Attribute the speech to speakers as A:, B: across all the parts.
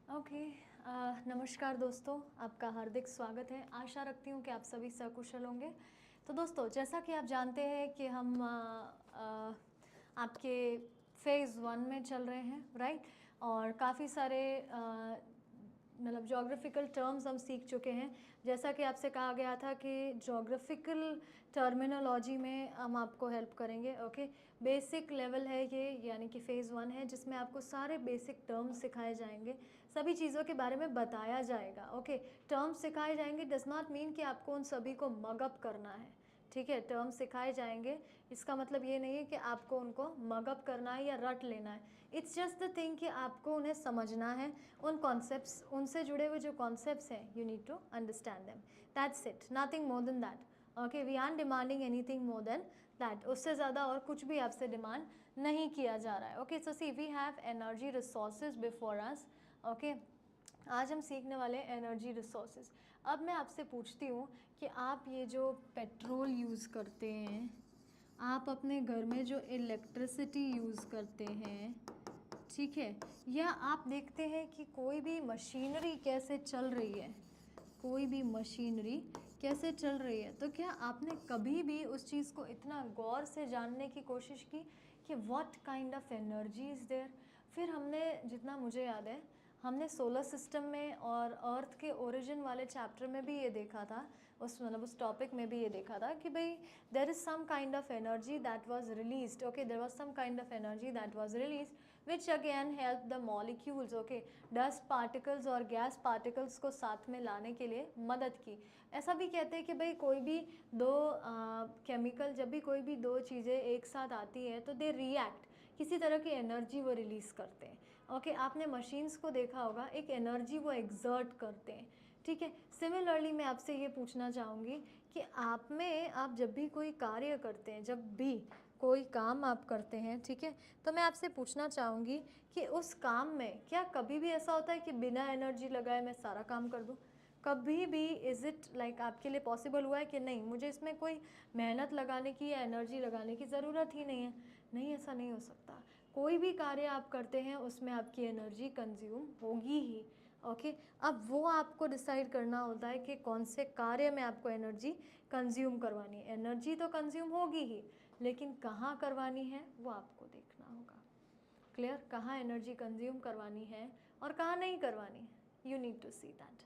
A: Okay. नमस्कार दोस्तों, आपका हार्दिक स्वागत है। आशा रखती हूँ कि आप सभी सकुशल होंगे। तो दोस्तों, जैसा कि आप जानते हैं कि हम आपके फेज़ 1 में चल रहे हैं, राइट? और काफ़ी सारे मतलब जोग्राफिकल टर्म्स हम सीख चुके हैं। जैसा कि आपसे कहा गया था कि जोग्राफिकल टर्मिनोलॉजी में हम आपको हेल्प करेंगे। ओके, बेसिक लेवल है ये, यानी कि फ़ेज़ 1 है, जिसमें आपको सारे बेसिक टर्म्स सिखाए जाएंगे, सभी चीज़ों के बारे में बताया जाएगा। ओके, टर्म्स सिखाए जाएंगे डज नॉट मीन कि आपको उन सभी को मगअप करना है। ठीक है, टर्म सिखाए जाएंगे, इसका मतलब ये नहीं है कि आपको उनको मगअप करना है या रट लेना है। इट्स जस्ट द थिंग कि आपको उन्हें समझना है, उन कॉन्सेप्ट्स, उनसे जुड़े हुए जो कॉन्सेप्ट्स हैं, you need to understand them, that's it, nothing more than that. Okay, we are demanding anything more than that, उससे ज़्यादा और कुछ भी आपसे डिमांड नहीं किया जा रहा है। Okay, so see we have energy resources before us. Okay, आज हम सीखने वाले हैं एनर्जी रिसोर्सेज। अब मैं आपसे पूछती हूँ कि आप ये जो पेट्रोल यूज़ करते हैं, आप अपने घर में जो इलेक्ट्रिसिटी यूज़ करते हैं, ठीक है, या आप देखते हैं कि कोई भी मशीनरी कैसे चल रही है, कोई भी मशीनरी कैसे चल रही है, तो क्या आपने कभी भी उस चीज़ को इतना गौर से जानने की कोशिश की कि what kind of energy is there? फिर हमने, जितना मुझे याद है, हमने सोलर सिस्टम में और अर्थ के ओरिजिन वाले चैप्टर में भी ये देखा था, उस टॉपिक में भी ये देखा था कि भाई there is some kind of energy that was released. Okay, there was some kind of energy that was released which again help the molecules, okay, dust particles और गैस पार्टिकल्स को साथ में लाने के लिए मदद की। ऐसा भी कहते हैं कि भाई कोई भी दो केमिकल, जब भी कोई भी दो चीज़ें एक साथ आती हैं तो दे रिएक्ट, किसी तरह की एनर्जी वो रिलीज़ करते हैं। ओके, आपने मशीन्स को देखा होगा, एक एनर्जी वो एग्जर्ट करते हैं। ठीक है, सिमिलरली मैं आपसे ये पूछना चाहूँगी कि आप जब भी कोई कार्य करते हैं, जब भी कोई काम आप करते हैं, ठीक है, तो मैं आपसे पूछना चाहूँगी कि उस काम में क्या कभी भी ऐसा होता है कि बिना एनर्जी लगाए मैं सारा काम कर दूँ? कभी भी इज़ इट लाइक आपके लिए पॉसिबल हुआ है कि नहीं, मुझे इसमें कोई मेहनत लगाने की या एनर्जी लगाने की ज़रूरत ही नहीं है? नहीं, ऐसा नहीं हो सकता। कोई भी कार्य आप करते हैं उसमें आपकी एनर्जी कंज्यूम होगी ही। ओके, अब वो आपको डिसाइड करना होता है कि कौन से कार्य में आपको एनर्जी कंज्यूम करवानी है। एनर्जी तो कंज्यूम होगी ही, लेकिन कहाँ करवानी है वो आपको देखना होगा। क्लियर, कहाँ एनर्जी कंज्यूम करवानी है और कहाँ नहीं करवानी है, you need to see that.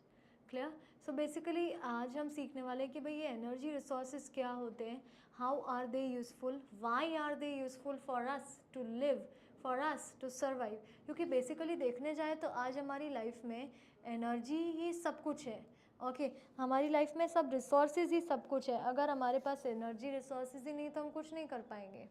A: Clear, so basically आज हम सीखने वाले हैं कि भाई ये एनर्जी रिसोर्सेज क्या होते हैं, how are they useful, why are they useful for us to live, for us to survive. क्योंकि बेसिकली देखने जाए तो आज हमारी लाइफ में एनर्जी ही सब कुछ है। ओके, हमारी लाइफ में सब रिसोर्सेज ही सब कुछ है। अगर हमारे पास एनर्जी रिसोर्सेज ही नहीं तो हम कुछ नहीं कर पाएंगे।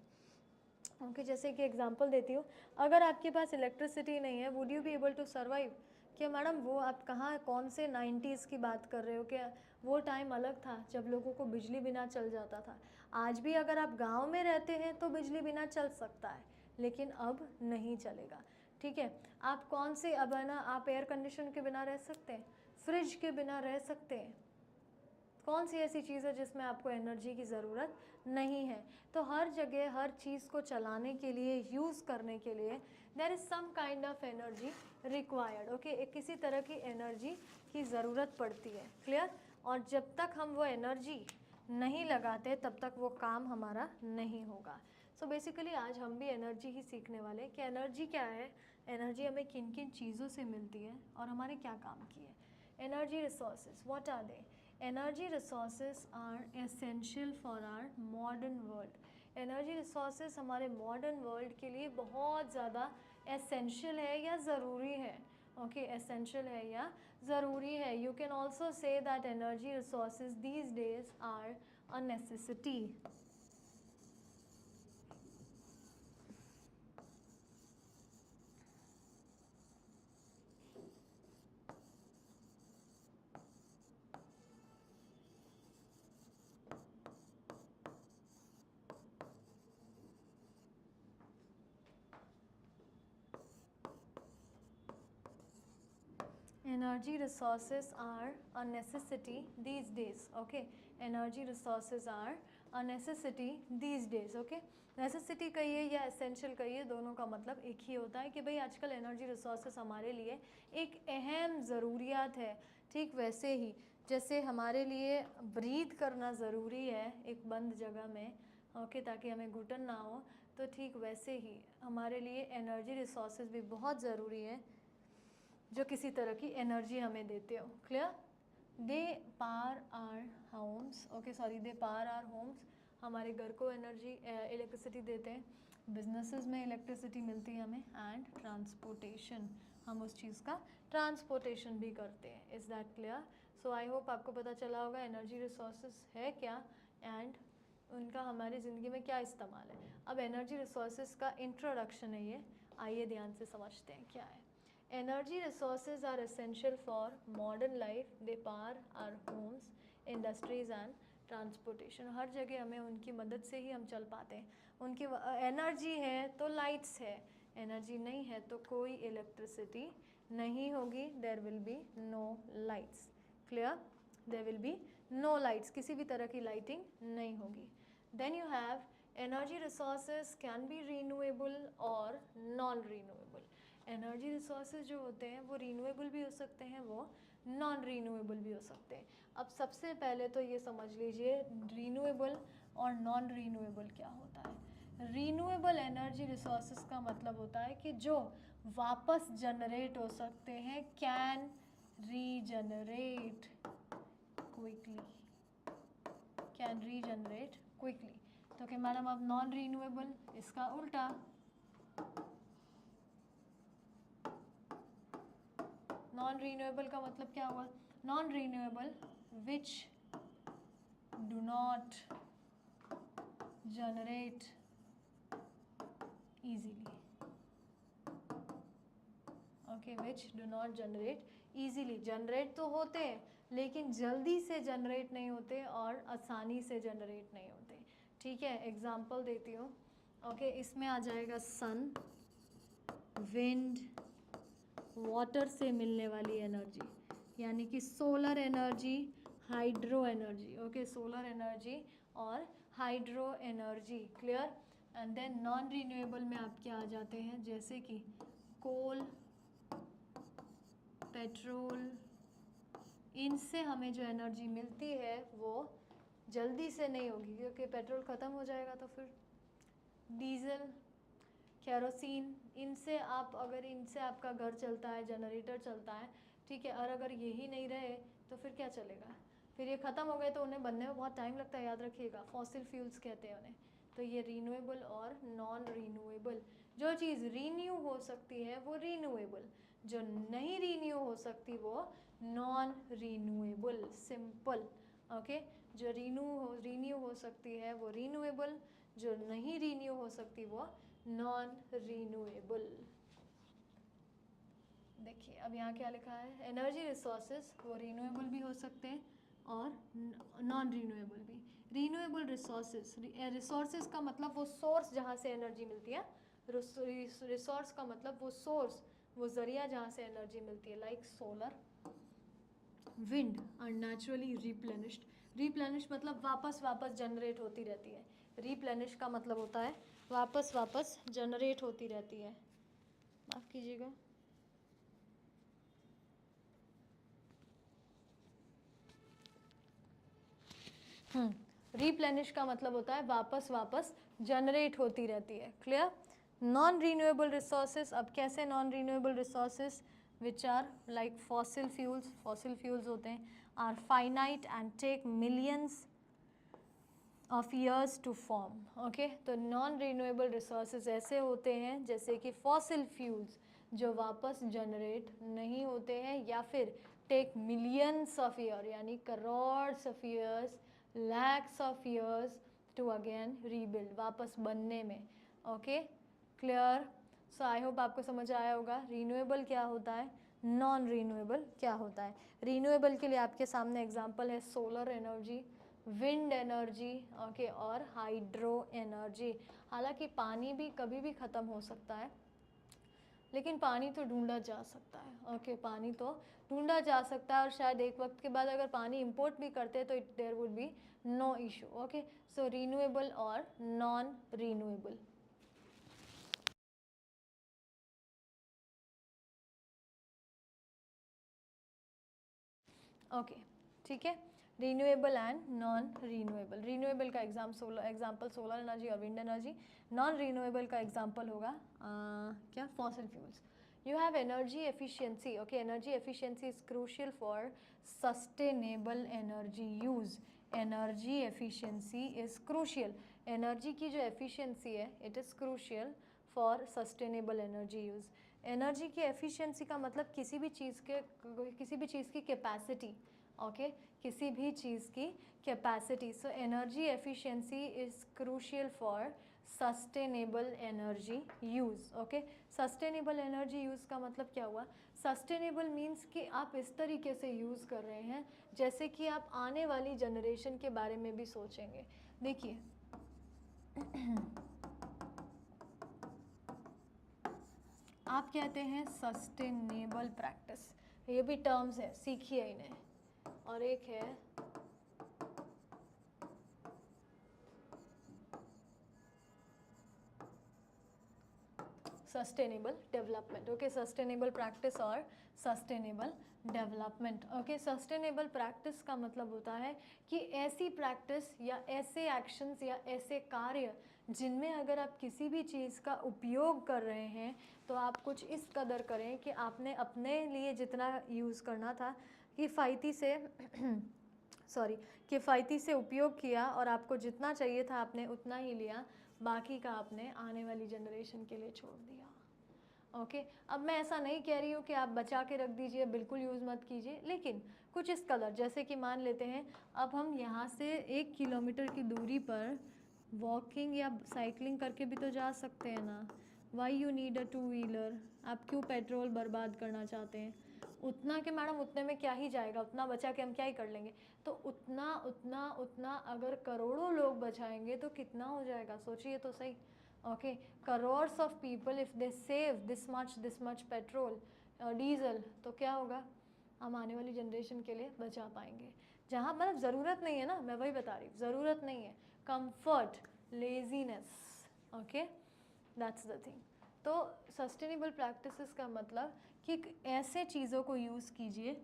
A: ओके, जैसे कि एग्जांपल देती हूँ, अगर आपके पास इलेक्ट्रिसिटी नहीं है, would you be able to survive? क्या मैडम, वो आप कहाँ, कौन से 90s की बात कर रहे हो? क्या वो टाइम अलग था जब लोगों को बिजली बिना चल जाता था? आज भी अगर आप गांव में रहते हैं तो बिजली बिना चल सकता है, लेकिन अब नहीं चलेगा। ठीक है, आप कौन से, अब है ना, आप एयर कंडीशन के बिना रह सकते हैं, फ्रिज के बिना रह सकते हैं? कौन सी ऐसी चीज़ है जिसमें आपको एनर्जी की ज़रूरत नहीं है? तो हर जगह हर चीज़ को चलाने के लिए, यूज़ करने के लिए there is some kind of energy required. Okay, एक किसी तरह की एनर्जी की ज़रूरत पड़ती है। क्लियर, और जब तक हम वो एनर्जी नहीं लगाते तब तक वो काम हमारा नहीं होगा। सो बेसिकली आज हम भी एनर्जी ही सीखने वाले हैं कि एनर्जी क्या है, एनर्जी हमें किन किन चीज़ों से मिलती है और हमारे क्या काम की है। Energy resources, what are they? Energy resources are essential for our modern world. Energy resources हमारे modern world के लिए बहुत ज़्यादा essential है या ज़रूरी है। Okay, essential है या ज़रूरी है. You can also say that energy resources these days are a necessity. Energy resources are a necessity these days. Okay, energy resources are a necessity these days. Okay, necessity कहिए या essential कहिए, दोनों का मतलब एक ही होता है कि भाई आजकल एनर्जी रिसोर्सेस हमारे लिए एक अहम ज़रूरियात है। ठीक वैसे ही जैसे हमारे लिए ब्रीथ करना ज़रूरी है एक बंद जगह में, ओके, ताकि हमें घुटन ना हो, तो ठीक वैसे ही हमारे लिए एनर्जी रिसोर्सेज भी बहुत ज़रूरी है जो किसी तरह की एनर्जी हमें देते हो। Clear? They power our homes, okay sorry, they power our homes, हमारे घर को एनर्जी इलेक्ट्रिसिटी देते हैं, बिजनेसेस में इलेक्ट्रिसिटी मिलती है हमें, एंड ट्रांसपोर्टेशन, हम उस चीज़ का ट्रांसपोर्टेशन भी करते हैं। Is that clear? So I hope आपको पता चला होगा एनर्जी रिसोर्सेज है क्या एंड उनका हमारी ज़िंदगी में क्या इस्तेमाल है। अब एनर्जी रिसोर्सेज का इंट्रोडक्शन है ये, आइए ध्यान से समझते हैं क्या है। Energy resources are essential for modern life. They power our homes, industries and transportation. हर जगह हमें उनकी मदद से ही हम चल पाते हैं। उनकी एनर्जी है तो लाइट्स है, एनर्जी नहीं है तो कोई इलेक्ट्रिसिटी नहीं होगी, there will be no lights. Clear? There will be no lights, किसी भी तरह की लाइटिंग नहीं होगी। Then you have energy resources can be renewable और नॉन रीन्यूएबल। एनर्जी रिसोर्सेज जो होते हैं वो रीन्यूएबल भी हो सकते हैं, वो नॉन रीन्यूएबल भी हो सकते हैं। अब सबसे पहले तो ये समझ लीजिए रीन्यूएबल और नॉन रीन्यूएबल क्या होता है। रीन्यूएबल एनर्जी रिसोर्सेज का मतलब होता है कि जो वापस जनरेट हो सकते हैं, can regenerate quickly, can regenerate quickly. तो क्या मैडम अब नॉन रीन्यूएबल, इसका उल्टा, नॉन रीन्यूएबल का मतलब क्या हुआ? Non renewable which do not generate easily, okay, which do not generate easily. Generate तो होते हैं लेकिन जल्दी से जनरेट नहीं होते और आसानी से जनरेट नहीं होते। ठीक है, एग्जाम्पल देती हूँ। ओके, इसमें आ जाएगा सन, विंड, वाटर से मिलने वाली एनर्जी, यानी कि solar energy, hydro energy. Okay, solar energy और hydro energy. Clear? And then non renewable में आपके आ जाते हैं जैसे कि कोल, पेट्रोल, इनसे हमें जो एनर्जी मिलती है वो जल्दी से नहीं होगी क्योंकि पेट्रोल ख़त्म हो जाएगा, तो फिर डीजल, केरोसिन, इनसे आप अगर इनसे आपका घर चलता है, जनरेटर चलता है, ठीक है, और अगर यही नहीं रहे तो फिर क्या चलेगा? फिर ये ख़त्म हो गए तो उन्हें बनने में बहुत टाइम लगता है, याद रखिएगा, फॉसिल फ्यूल्स कहते हैं उन्हें। तो ये रीन्यूएबल और नॉन रीन्यूएबल, जो चीज़ रीन्यू हो सकती है वो रीन्यूएबल, जो नहीं रीन्यू हो सकती वो नॉन रीन्यूएबल। सिंपल। ओके, जो रीन्यू हो सकती है वो रीन्यूएबल, जो नहीं रीन्यू हो सकती वो नॉन रीन्यूएबल। देखिए अब यहाँ क्या लिखा है, एनर्जी रिसोर्सेज वो रीन्यूएबल भी हो सकते हैं और नॉन रीन्यूएबल भी। रीन्यूएबल रिसोर्सेज का मतलब वो सोर्स जहाँ से एनर्जी मिलती है, रिसोर्स का मतलब वो सोर्स, वो ज़रिया जहाँ से एनर्जी मिलती है, like solar, wind are naturally replenished. Replenish मतलब वापस वापस जनरेट होती रहती है। रिप्लेनिश का मतलब होता है वापस वापस जनरेट होती रहती है। माफ़ कीजिएगा, रिप्लेनिश का मतलब होता है वापस वापस जनरेट होती रहती है। क्लियर? नॉन रीन्यूएबल रिसोर्सेज, अब कैसे non renewable resources which are like fossil fuels होते हैं, are finite and take millions of years to form. Okay, तो नॉन रीन्यूएबल रिसोर्सेज ऐसे होते हैं जैसे कि फॉसिल फ्यूल्स जो वापस जनरेट नहीं होते हैं, या फिर टेक मिलियंस ऑफ ईयर यानी crores of years, lakhs of years to again rebuild, वापस बनने में। Okay, clear? So I hope आपको समझ आया होगा रीन्यूएबल क्या होता है, नॉन रीन्यूएबल क्या होता है। रीन्यूएबल के लिए आपके सामने एग्जांपल है solar energy, wind energy, okay, और हाइड्रो एनर्जी। हालांकि पानी भी कभी भी ख़त्म हो सकता है, लेकिन पानी तो ढूंढा जा सकता है। ओके, पानी तो ढूंढा जा सकता है, और शायद एक वक्त के बाद अगर पानी इंपोर्ट भी करते हैं तो there would be no issue. Okay, so renewable और नॉन रिन्यूएबल। ओके, ठीक है, renewable and non renewable. Renewable का एग्जाम्पल सोलर एनर्जी और विंड एनर्जी। नॉन रिन्यूएबल का एग्जाम्पल होगा क्या, fossil fuels. You have energy efficiency. Okay, energy efficiency is crucial for sustainable energy use. Energy efficiency is crucial, energy की जो efficiency है it is crucial for sustainable energy use. Energy की efficiency का मतलब किसी भी चीज़ की कैपेसिटी। ओके, किसी भी चीज़ की capacity. So energy efficiency is crucial for sustainable energy use. Okay, sustainable energy use का मतलब क्या हुआ? सस्टेनेबल मीन्स कि आप इस तरीके से यूज़ कर रहे हैं जैसे कि आप आने वाली जनरेशन के बारे में भी सोचेंगे। देखिए आप कहते हैं सस्टेनेबल प्रैक्टिस, ये भी टर्म्स है, सीखिए इन्हें। और एक है sustainable development. Okay, sustainable practice और sustainable development. Okay, sustainable practice का मतलब होता है कि ऐसी प्रैक्टिस या ऐसे एक्शंस या ऐसे कार्य जिनमें अगर आप किसी भी चीज़ का उपयोग कर रहे हैं तो आप कुछ इस कदर करें कि आपने अपने लिए जितना यूज़ करना था किफ़ायती से किफ़ायती से उपयोग किया, और आपको जितना चाहिए था आपने उतना ही लिया, बाकी का आपने आने वाली जनरेशन के लिए छोड़ दिया। ओके, अब मैं ऐसा नहीं कह रही हूँ कि आप बचा के रख दीजिए, बिल्कुल यूज़ मत कीजिए, लेकिन कुछ इस कदर, जैसे कि मान लेते हैं अब हम यहाँ से 1 किलोमीटर की दूरी पर वॉकिंग या साइकिलिंग करके भी तो जा सकते हैं ना। Why you need a 2 wheeler? आप क्यों पेट्रोल बर्बाद करना चाहते हैं? उतना के मैडम उतने में क्या ही जाएगा, उतना बचा के हम क्या ही कर लेंगे। तो उतना उतना उतना अगर करोड़ों लोग बचाएंगे तो कितना हो जाएगा, सोचिए तो सही। Okay, crores of people if they save this much petrol diesel, तो क्या होगा, हम आने वाली जनरेशन के लिए बचा पाएंगे। जहाँ मतलब ज़रूरत नहीं है ना, मैं वही बता रही हूँ, ज़रूरत नहीं है, comfort, laziness. Okay, that's the thing. तो सस्टेनेबल प्रैक्टिसेस का मतलब कि ऐसे चीज़ों को यूज़ कीजिए,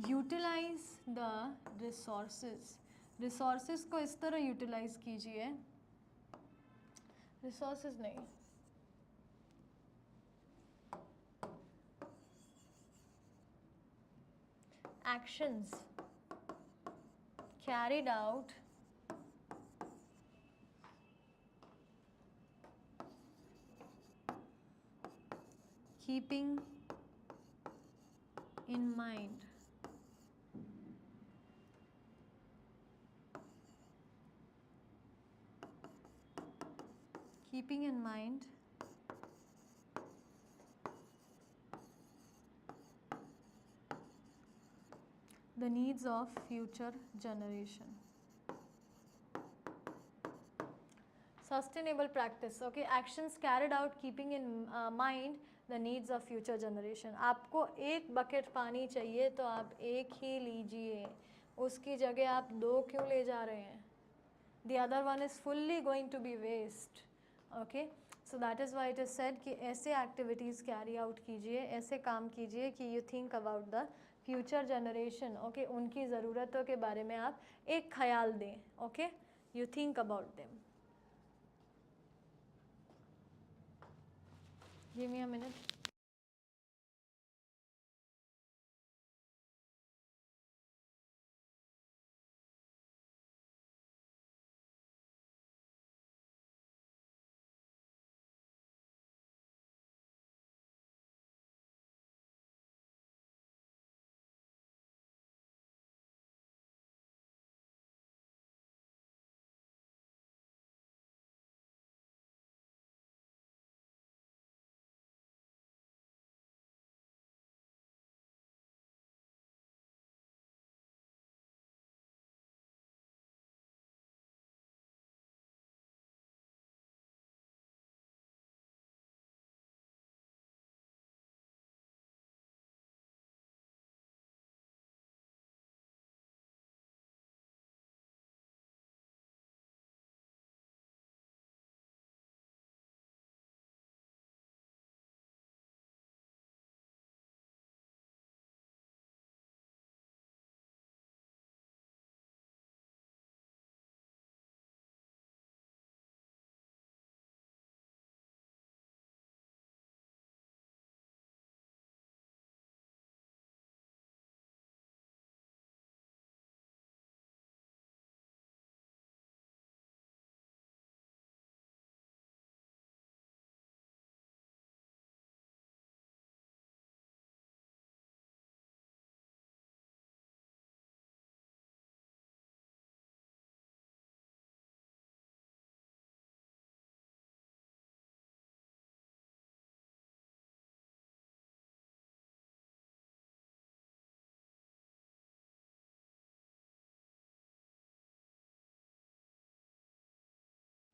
A: यूटिलाइज द रिसोर्सेज को इस तरह यूटिलाइज कीजिए, रिसोर्सेज नहीं, actions carried out keeping in mind the needs of future generation. Sustainable practice, okay, actions carried out keeping in mind the needs of future generation. आपको एक bucket पानी चाहिए तो आप एक ही लीजिए, उसकी जगह आप 2 क्यों ले जा रहे हैं? The other one is fully going to be waste. Okay, so that is why it is said कि ऐसे activities carry out कीजिए, ऐसे काम कीजिए कि you think about the future generation. Okay, उनकी ज़रूरतों के बारे में आप एक ख्याल दें. Okay, you think about them. Give me a minute.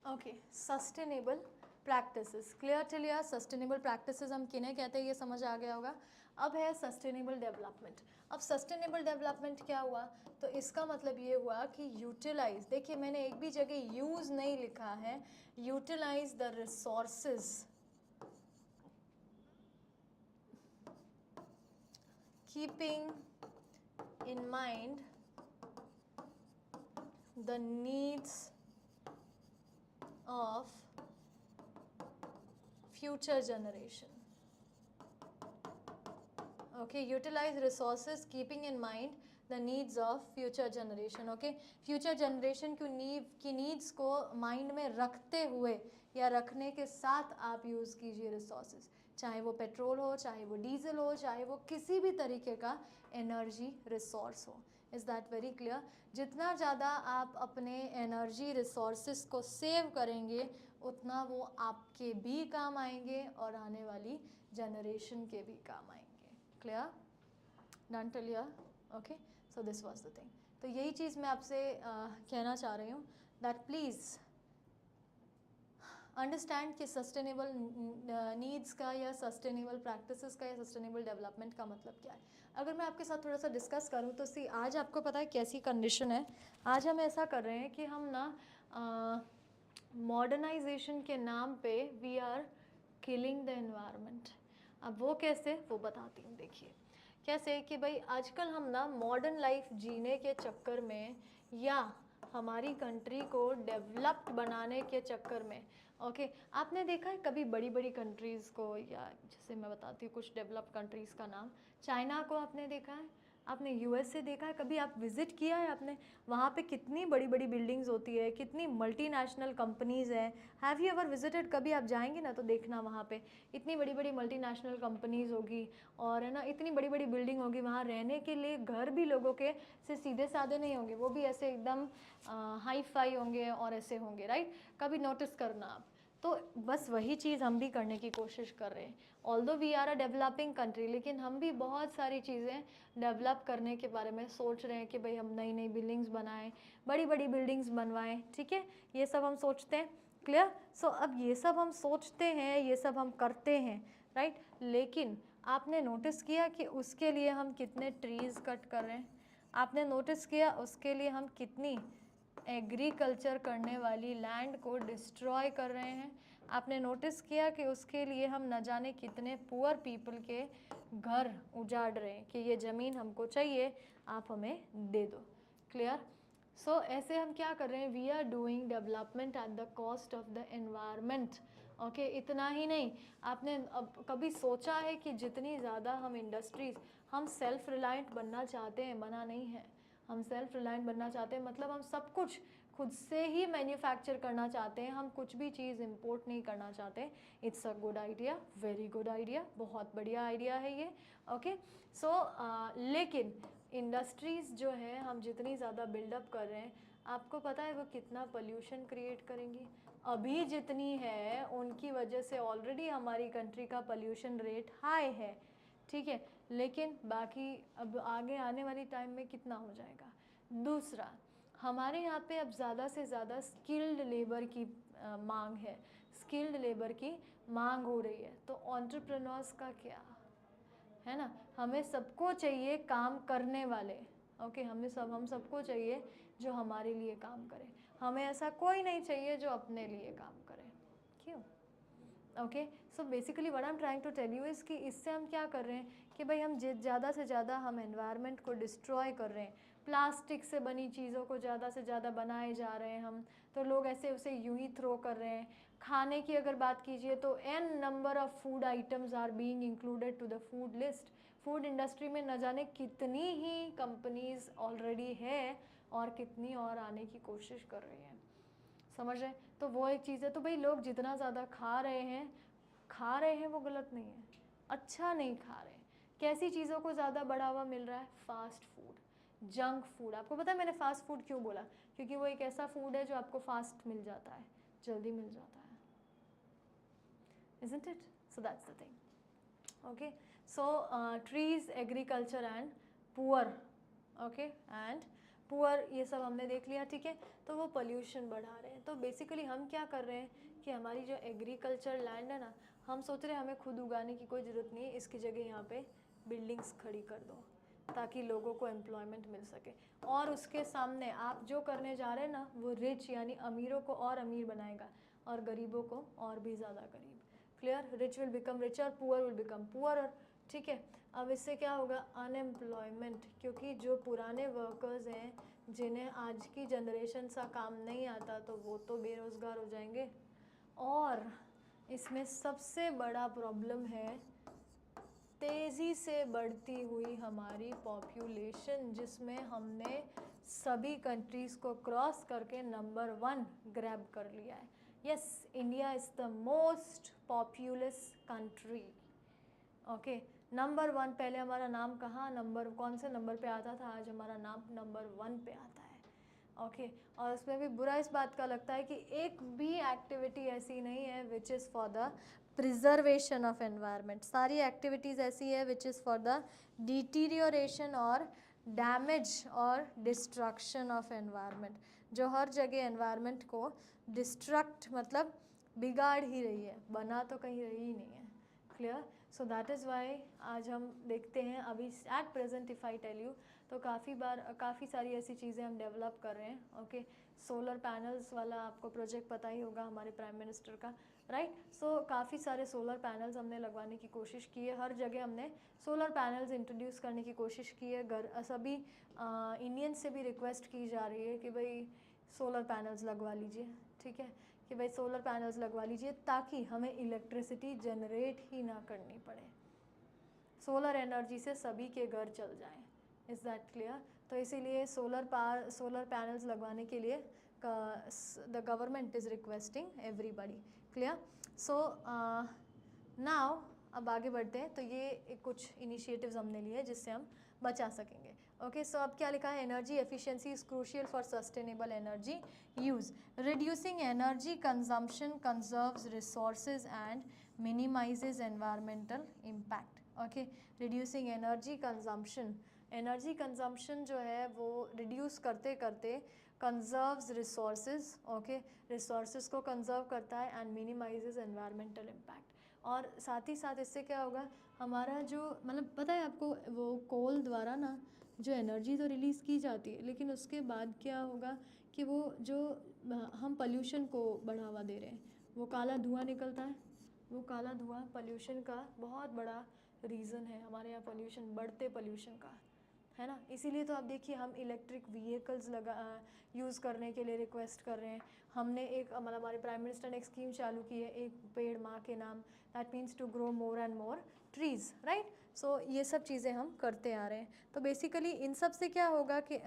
A: Okay, sustainable practices, clear till sustainable practices हम किन्हें कहते हैं ये समझ आ गया होगा। अब है सस्टेनेबल डेवलपमेंट। अब सस्टेनेबल डेवलपमेंट क्या हुआ, तो इसका मतलब ये हुआ कि यूटिलाइज, देखिए मैंने एक भी जगह यूज़ नहीं लिखा है, utilize the resources keeping in mind the needs of future generation. Okay, utilize resources keeping in mind the needs of future generation. Okay, future generation की needs को mind में रखते हुए या रखने के साथ आप यूज़ कीजिए resources, चाहे वो पेट्रोल हो, चाहे वो डीजल हो, चाहे वो किसी भी तरीके का एनर्जी रिसोर्स हो। Is that very clear? जितना ज़्यादा आप अपने एनर्जी रिसोर्सेज को सेव करेंगे उतना वो आपके भी काम आएंगे और आने वाली जनरेशन के भी काम आएंगे। Clear? Done till here? Okay, so this was the thing. तो यही चीज़ मैं आपसे कहना चाह रही हूँ दैट प्लीज़ अंडरस्टैंड कि सस्टेनेबल नीड्स का या सस्टेनेबल प्रैक्टिसेस का या सस्टेनेबल डेवलपमेंट का मतलब क्या है। अगर मैं आपके साथ थोड़ा सा डिस्कस करूँ तो सी, आज आपको पता है कैसी कंडीशन है, आज हम ऐसा कर रहे हैं कि हम ना मॉडर्नाइजेशन के नाम पे we are killing the environment. अब वो कैसे, वो बताती हूँ। देखिए कैसे कि भाई आजकल हम ना मॉडर्न लाइफ जीने के चक्कर में या हमारी कंट्री को डेवलप्ड बनाने के चक्कर में, ओके, आपने देखा है कभी बड़ी बड़ी कंट्रीज़ को, या जैसे मैं बताती हूँ कुछ डेवलप्ड कंट्रीज़ का नाम, चाइना को आपने देखा है, आपने यूएसए देखा है, कभी आप विज़िट किया है आपने, वहाँ पे कितनी बड़ी बड़ी बिल्डिंग्स होती है, कितनी मल्टीनेशनल कंपनीज़ हैं। Have you ever visited? कभी आप जाएंगे ना तो देखना वहाँ पे इतनी बड़ी बड़ी मल्टीनेशनल कंपनीज़ होगी और है ना इतनी बड़ी बड़ी बिल्डिंग होगी, वहाँ रहने के लिए घर भी लोगों के से सीधे साधे नहीं होंगे, वो भी ऐसे एकदम हाई फाई होंगे और ऐसे होंगे, राइट? कभी नोटिस करना आप। तो बस वही चीज़ हम भी करने की कोशिश कर रहे हैं। Although we are a developing country, लेकिन हम भी बहुत सारी चीज़ें डेवलप करने के बारे में सोच रहे हैं कि भाई हम नई नई बिल्डिंग्स बनाएं, बड़ी बड़ी बिल्डिंग्स बनवाएं, ठीक है, ये सब हम सोचते हैं। क्लियर? सो अब ये सब हम सोचते हैं, ये सब हम करते हैं, राइट? लेकिन आपने नोटिस किया कि उसके लिए हम कितने ट्रीज़ कट कर रहे हैं? आपने नोटिस किया उसके लिए हम कितनी एग्रीकल्चर करने वाली लैंड को डिस्ट्रॉय कर रहे हैं? आपने नोटिस किया कि उसके लिए हम न जाने कितने पुअर पीपल के घर उजाड़ रहे हैं कि ये ज़मीन हमको चाहिए, आप हमें दे दो। क्लियर? सो ऐसे हम क्या कर रहे हैं, we are doing development at the cost of the environment. Okay, इतना ही नहीं, आपने अब कभी सोचा है कि जितनी ज़्यादा हम इंडस्ट्रीज़, हम सेल्फ रिलायंट बनना चाहते हैं, मना नहीं है, हम सेल्फ रिलायंट बनना चाहते हैं, मतलब हम सब कुछ खुद से ही मैन्युफैक्चर करना चाहते हैं, हम कुछ भी चीज़ इंपोर्ट नहीं करना चाहते। It's a good idea, very good idea, बहुत बढ़िया आइडिया है ये। ओके, सो लेकिन इंडस्ट्रीज़ जो है हम जितनी ज़्यादा बिल्डअप कर रहे हैं, आपको पता है वो कितना पोल्यूशन क्रिएट करेंगी? अभी जितनी है उनकी वजह से ऑलरेडी हमारी कंट्री का पोल्यूशन रेट हाई है, ठीक है, लेकिन बाकी अब आगे आने वाली टाइम में कितना हो जाएगा। दूसरा, हमारे यहाँ पे अब ज़्यादा से ज़्यादा स्किल्ड लेबर की मांग है, स्किल्ड लेबर की मांग हो रही है, तो एंटरप्रेन्योर्स का क्या है ना, हमें सबको चाहिए काम करने वाले। ओके, हम सबको चाहिए जो हमारे लिए काम करे, हमें ऐसा कोई नहीं चाहिए जो अपने लिए काम करे। क्यों? Okay, so basically what I am trying to tell you is कि इससे हम क्या कर रहे हैं कि भाई हम ज़्यादा से ज़्यादा हम एनवायरनमेंट को डिस्ट्रॉय कर रहे हैं, प्लास्टिक से बनी चीज़ों को ज़्यादा से ज़्यादा बनाए जा रहे हैं हम, तो लोग ऐसे उसे यूं ही थ्रो कर रहे हैं। खाने की अगर बात कीजिए तो n number of food items are being included to the food list. Food industry में न जाने कितनी ही कंपनीज़ ऑलरेडी है और कितनी और आने की कोशिश कर रही हैं, समझ रहे हैं? तो वो एक चीज़ है। तो भाई लोग जितना ज़्यादा खा रहे हैं वो गलत नहीं है, अच्छा नहीं खा रहे हैं। कैसी चीज़ों को ज़्यादा बढ़ावा मिल रहा है? Fast food, junk food. आपको पता है मैंने फास्ट फूड क्यों बोला? क्योंकि वो एक ऐसा फूड है जो आपको फास्ट मिल जाता है, जल्दी मिल जाता है, isn't it? So that's the thing. Okay, so trees, agriculture and poor, okay, and poor, ये सब हमने देख लिया, ठीक है। तो वो पोल्यूशन बढ़ा रहे हैं। तो बेसिकली हम क्या कर रहे हैं कि हमारी जो एग्रीकल्चर लैंड है ना, हम सोच रहे हैं हमें खुद उगाने की कोई ज़रूरत नहीं है, इसकी जगह यहाँ पे बिल्डिंग्स खड़ी कर दो ताकि लोगों को एम्प्लॉयमेंट मिल सके। और उसके सामने आप जो करने जा रहे हैं ना, वो रिच यानी अमीरों को और अमीर बनाएगा और गरीबों को और भी ज़्यादा गरीब। Clear? Rich will become richer, poor will become poor, ठीक है। अब इससे क्या होगा? अनएम्प्लॉयमेंट, क्योंकि जो पुराने वर्कर्स हैं जिन्हें आज की जनरेशन सा काम नहीं आता, तो वो तो बेरोज़गार हो जाएंगे। और इसमें सबसे बड़ा प्रॉब्लम है तेज़ी से बढ़ती हुई हमारी पॉपुलेशन, जिसमें हमने सभी कंट्रीज़ को क्रॉस करके नंबर 1 ग्रैब कर लिया है। Yes, India is the most populous country. Okay, number 1। पहले हमारा नाम कहाँ कौन से नंबर पे आता था? आज हमारा नाम नंबर 1 पे आता है। ओके, और उसमें भी बुरा इस बात का लगता है कि एक भी एक्टिविटी ऐसी नहीं है which is for the preservation of environment. सारी एक्टिविटीज़ ऐसी है which is for the deterioration और डैमेज और डिस्ट्रक्शन ऑफ एनवायरनमेंट, जो हर जगह एनवायरनमेंट को डिस्ट्रक्ट मतलब बिगाड़ ही रही है, बना तो कहीं रही ही नहीं है। Clear? So that is why आज हम देखते हैं अभी at present if I tell you, तो काफ़ी सारी ऐसी चीज़ें हम डेवलप कर रहे हैं। ओके, सोलर पैनल्स वाला आपको प्रोजेक्ट पता ही होगा हमारे प्राइम मिनिस्टर का, राइट। सो काफ़ी सारे सोलर पैनल्स हमने लगवाने की कोशिश की है, हर जगह हमने सोलर पैनल्स इंट्रोड्यूस करने की कोशिश की है। सभी इंडियंस से भी रिक्वेस्ट की जा रही है कि भाई सोलर पैनल्स लगवा लीजिए, ठीक है, कि भाई सोलर पैनल्स लगवा लीजिए ताकि हमें इलेक्ट्रिसिटी जनरेट ही ना करनी पड़े, सोलर एनर्जी से सभी के घर चल जाएं। Is that clear? तो इसीलिए सोलर पैनल्स लगवाने के लिए the government is requesting everybody. Clear? So now अब आगे बढ़ते हैं। तो ये कुछ इनिशिएटिव्स हमने लिए जिससे हम बचा सकेंगे। ओके, सो अब क्या लिखा है? Energy efficiency is crucial for sustainable energy use, reducing energy consumption conserves resources and minimizes environmental impact. Okay, reducing energy consumption जो है वो रिड्यूस करते करते कंजर्व्स रिसोर्सेज, ओके, रिसोर्सेज को कंजर्व करता है एंड मिनिमाइजेज एनवायरमेंटल इम्पैक्ट। और साथ ही साथ इससे क्या होगा, हमारा जो मतलब पता है आपको, वो कोल द्वारा ना जो एनर्जी तो रिलीज़ की जाती है, लेकिन उसके बाद क्या होगा कि वो जो हम पोल्यूशन को बढ़ावा दे रहे हैं, वो काला धुआं निकलता है। वो काला धुआं पोल्यूशन का बहुत बड़ा रीज़न है, हमारे यहाँ पोल्यूशन, बढ़ते पोल्यूशन का, है ना। इसीलिए तो आप देखिए हम इलेक्ट्रिक व्हीकल्स यूज़ करने के लिए रिक्वेस्ट कर रहे हैं। हमने एक मतलब हमारे प्राइम मिनिस्टर ने एक स्कीम चालू की है, एक पेड़ माँ के नाम, that means to grow more and more trees, right. So ये सब चीज़ें हम करते आ रहे हैं। तो बेसिकली इन सब से क्या होगा कि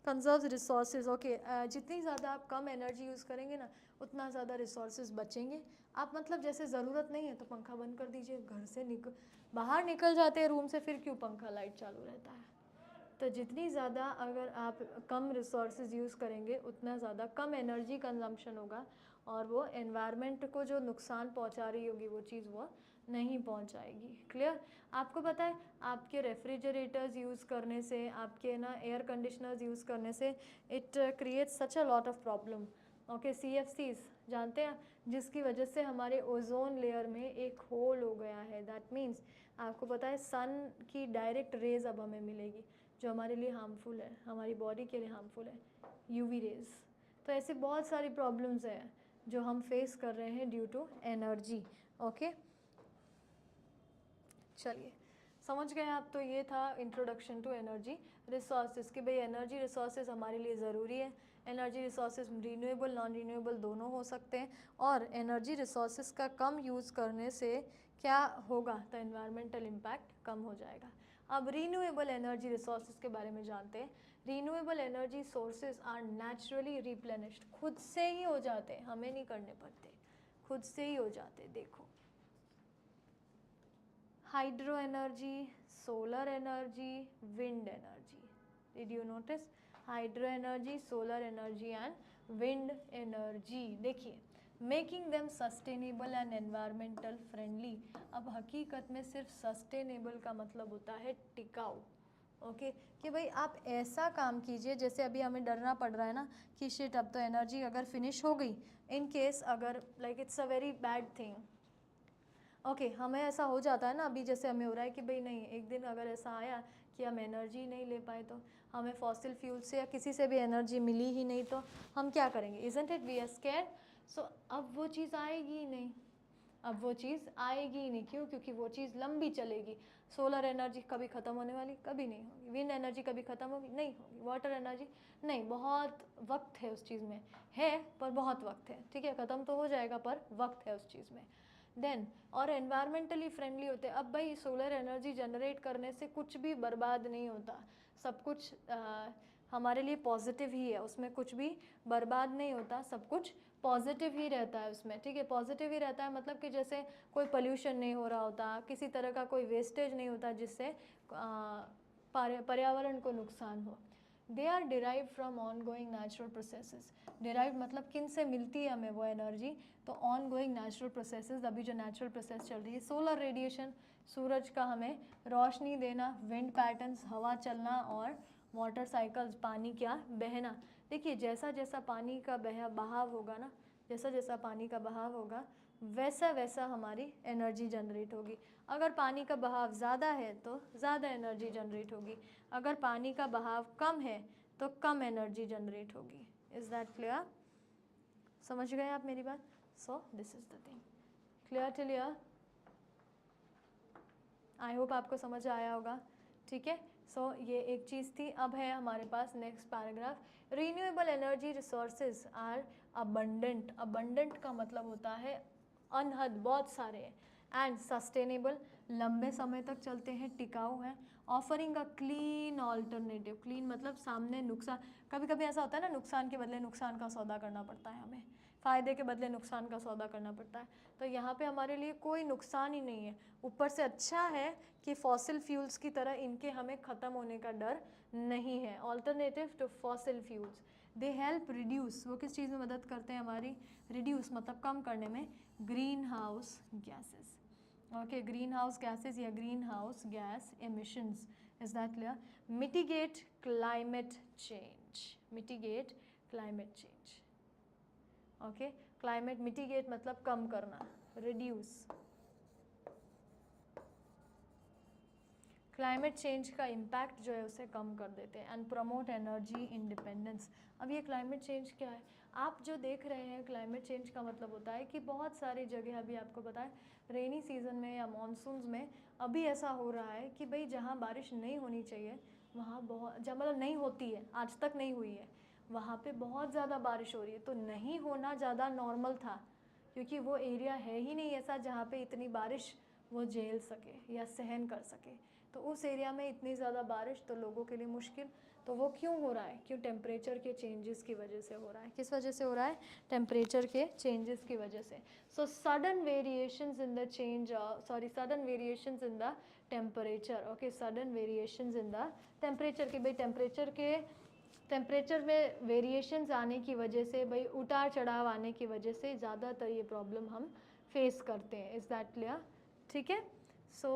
A: कंजर्व रिसोर्सेज, ओके, जितनी ज़्यादा आप कम एनर्जी यूज़ करेंगे ना, उतना ज़्यादा रिसोर्सेज बचेंगे। आप मतलब जैसे ज़रूरत नहीं है तो पंखा बंद कर दीजिए, घर से बाहर निकल जाते हैं रूम से, फिर क्यों पंखा लाइट चालू रहता है। तो जितनी ज़्यादा अगर आप कम रिसोर्सेज यूज़ करेंगे, उतना ज़्यादा कम एनर्जी कंजम्पशन होगा और वो एनवायरनमेंट को जो नुकसान पहुंचा रही होगी वो चीज़ वो नहीं पहुंचाएगी। क्लियर? आपको पता है आपके रेफ्रिजरेटर्स यूज़ करने से, आपके ना एयर कंडीशनर्स यूज़ करने से it creates such a lot of problem. Okay, CFCs जानते हैं, जिसकी वजह से हमारे ओजोन लेयर में एक होल हो गया है। दैट मीन्स आपको पता है सन की डायरेक्ट रेज अब हमें मिलेगी जो हमारे लिए हार्मफुल है, हमारी बॉडी के लिए हार्मफुल है, UV रेज। तो ऐसे बहुत सारी प्रॉब्लम्स हैं जो हम फेस कर रहे हैं ड्यू टू एनर्जी। ओके, चलिए समझ गए आप। तो ये था इंट्रोडक्शन टू एनर्जी रिसोर्सेज कि भाई एनर्जी रिसोर्सेज हमारे लिए ज़रूरी है। Energy resources renewable non renewable दोनों हो सकते हैं, और एनर्जी रिसोर्सेज का कम यूज़ करने से क्या होगा, तो एनवायरमेंटल इम्पैक्ट कम हो जाएगा। अब रीन्यूएबल एनर्जी रिसोर्सेज के बारे में जानते हैं। Renewable energy sources are naturally replenished, खुद से ही हो जाते हैं, हमें नहीं करने पड़ते, खुद से ही हो जाते। देखो, hydro energy, solar energy, wind energy, did you notice? Hydro energy, solar energy and wind energy. देखिए, making them sustainable and environmental friendly. अब हकीकत में सिर्फ सस्टेनेबल का मतलब होता है टिकाऊ, ओके कि भाई आप ऐसा काम कीजिए, जैसे अभी हमें डरना पड़ रहा है ना कि शिट अब तो एनर्जी अगर फिनिश हो गई, इन केस अगर like it's a very bad thing. Okay हमें ऐसा हो जाता है ना, अभी जैसे हमें हो रहा है कि भाई नहीं, एक दिन अगर ऐसा आया कि हम एनर्जी नहीं ले पाए, तो हमें फॉसिल फ्यूल से या किसी से भी एनर्जी मिली ही नहीं, तो हम क्या करेंगे? Isn't it we are scared. So अब वो चीज़ आएगी ही नहीं, अब वो चीज़ आएगी ही नहीं। क्यों? क्योंकि वो चीज़ लंबी चलेगी। सोलर एनर्जी कभी ख़त्म होने वाली? कभी नहीं होगी। विंड एनर्जी कभी ख़त्म होगी? नहीं होगी। वाटर एनर्जी नहीं, बहुत वक्त है उस चीज़ में, है पर बहुत वक्त है, ठीक है, ख़त्म तो हो जाएगा पर वक्त है उस चीज़ में। देन और एनवायरमेंटली फ्रेंडली होते हैं। अब भाई सोलर एनर्जी जनरेट करने से कुछ भी बर्बाद नहीं होता, सब कुछ हमारे लिए पॉजिटिव ही है, उसमें कुछ भी बर्बाद नहीं होता, सब कुछ पॉजिटिव ही रहता है उसमें, ठीक है। पॉजिटिव ही रहता है मतलब कि जैसे कोई पोल्यूशन नहीं हो रहा होता, किसी तरह का कोई वेस्टेज नहीं होता जिससे पर्यावरण को नुकसान हो। They are derive from on going natural processes. Derive मतलब किन से मिलती है हमें वो एनर्जी? तो ऑन गोइंग नेचुरल प्रोसेसेस, अभी जो नेचुरल प्रोसेस चल रही है, सोलर रेडिएशन, सूरज का हमें रोशनी देना, विंड पैटर्न्स, हवा चलना, और वाटर साइकिल्स, पानी क्या बहना। देखिए जैसा जैसा पानी का बहाव होगा ना, जैसा जैसा पानी का बहाव होगा वैसा वैसा हमारी एनर्जी जनरेट होगी। अगर पानी का बहाव ज़्यादा है तो ज़्यादा एनर्जी जनरेट होगी, अगर पानी का बहाव कम है तो कम एनर्जी जनरेट होगी। Is that clear? समझ गए आप मेरी बात? So this is the thing. Clear till here? I hope आपको समझ आया होगा, ठीक है। सो ये एक चीज़ थी। अब है हमारे पास next paragraph, renewable energy resources are abundant. Abundant का मतलब होता है अनहद, बहुत सारे हैं, एंड सस्टेनेबल, लंबे समय तक चलते हैं, टिकाऊ हैं, offering a clean alternative. Clean मतलब सामने नुकसान, कभी कभी ऐसा होता है ना, नुकसान के बदले नुकसान का सौदा करना पड़ता है हमें, फ़ायदे के बदले नुकसान का सौदा करना पड़ता है। तो यहाँ पे हमारे लिए कोई नुकसान ही नहीं है, ऊपर से अच्छा है कि फॉसिल फ्यूल्स की तरह इनके हमें ख़त्म होने का डर नहीं है। Alternative to fossil fuels, they help reduce, वो किस चीज़ में मदद करते हैं हमारी? रिड्यूस मतलब कम करने में, greenhouse gases. Okay, greenhouse gases या greenhouse gas emissions. Is that clear? Mitigate climate change, mitigate climate change. Okay, climate mitigate मतलब कम करना, रिड्यूस, क्लाइमेट चेंज का इम्पैक्ट जो है उसे कम कर देते हैं, एंड प्रमोट एनर्जी इंडिपेंडेंस। अब ये क्लाइमेट चेंज क्या है? आप जो देख रहे हैं, क्लाइमेट चेंज का मतलब होता है कि बहुत सारी जगह, अभी आपको पता है रेनी सीजन में या मानसून्स में अभी ऐसा हो रहा है कि भाई जहाँ बारिश नहीं होनी चाहिए वहाँ बहुत, जहाँ मतलब नहीं होती है, आज तक नहीं हुई है, वहाँ पे बहुत ज़्यादा बारिश हो रही है। तो नहीं होना ज़्यादा नॉर्मल था, क्योंकि वो एरिया है ही नहीं ऐसा जहाँ पे इतनी बारिश वो झेल सके या सहन कर सके। तो उस एरिया में इतनी ज़्यादा बारिश तो लोगों के लिए मुश्किल। तो वो क्यों हो रहा है? क्यों? टेम्परेचर के चेंजेस की वजह से हो रहा है। किस वजह से हो रहा है? टेम्परेचर के चेंजेस की वजह से। So sudden variations in the change, sudden variations in the temperature. Okay, sudden variations in the temperature के, भाई टेम्परेचर में वेरिएशंस आने की वजह से, भाई उतार चढ़ाव आने की वजह से ज़्यादातर ये प्रॉब्लम हम फेस करते हैं। Is that clear? ठीक है। सो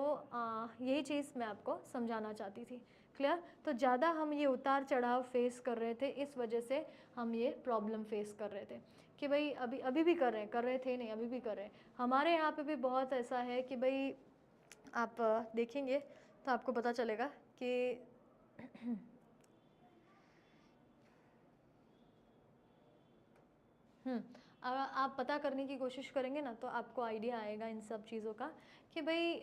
A: यही चीज़ मैं आपको समझाना चाहती थी। क्लियर? तो ज़्यादा हम ये उतार चढ़ाव फेस कर रहे थे, इस वजह से हम ये प्रॉब्लम फेस कर रहे थे कि भाई अभी भी कर रहे थे नहीं, अभी भी कर रहे हैं। हमारे यहाँ पे भी बहुत ऐसा है कि भाई आप देखेंगे तो आपको पता चलेगा कि अगर आप पता करने की कोशिश करेंगे ना तो आपको आइडिया आएगा इन सब चीज़ों का कि भाई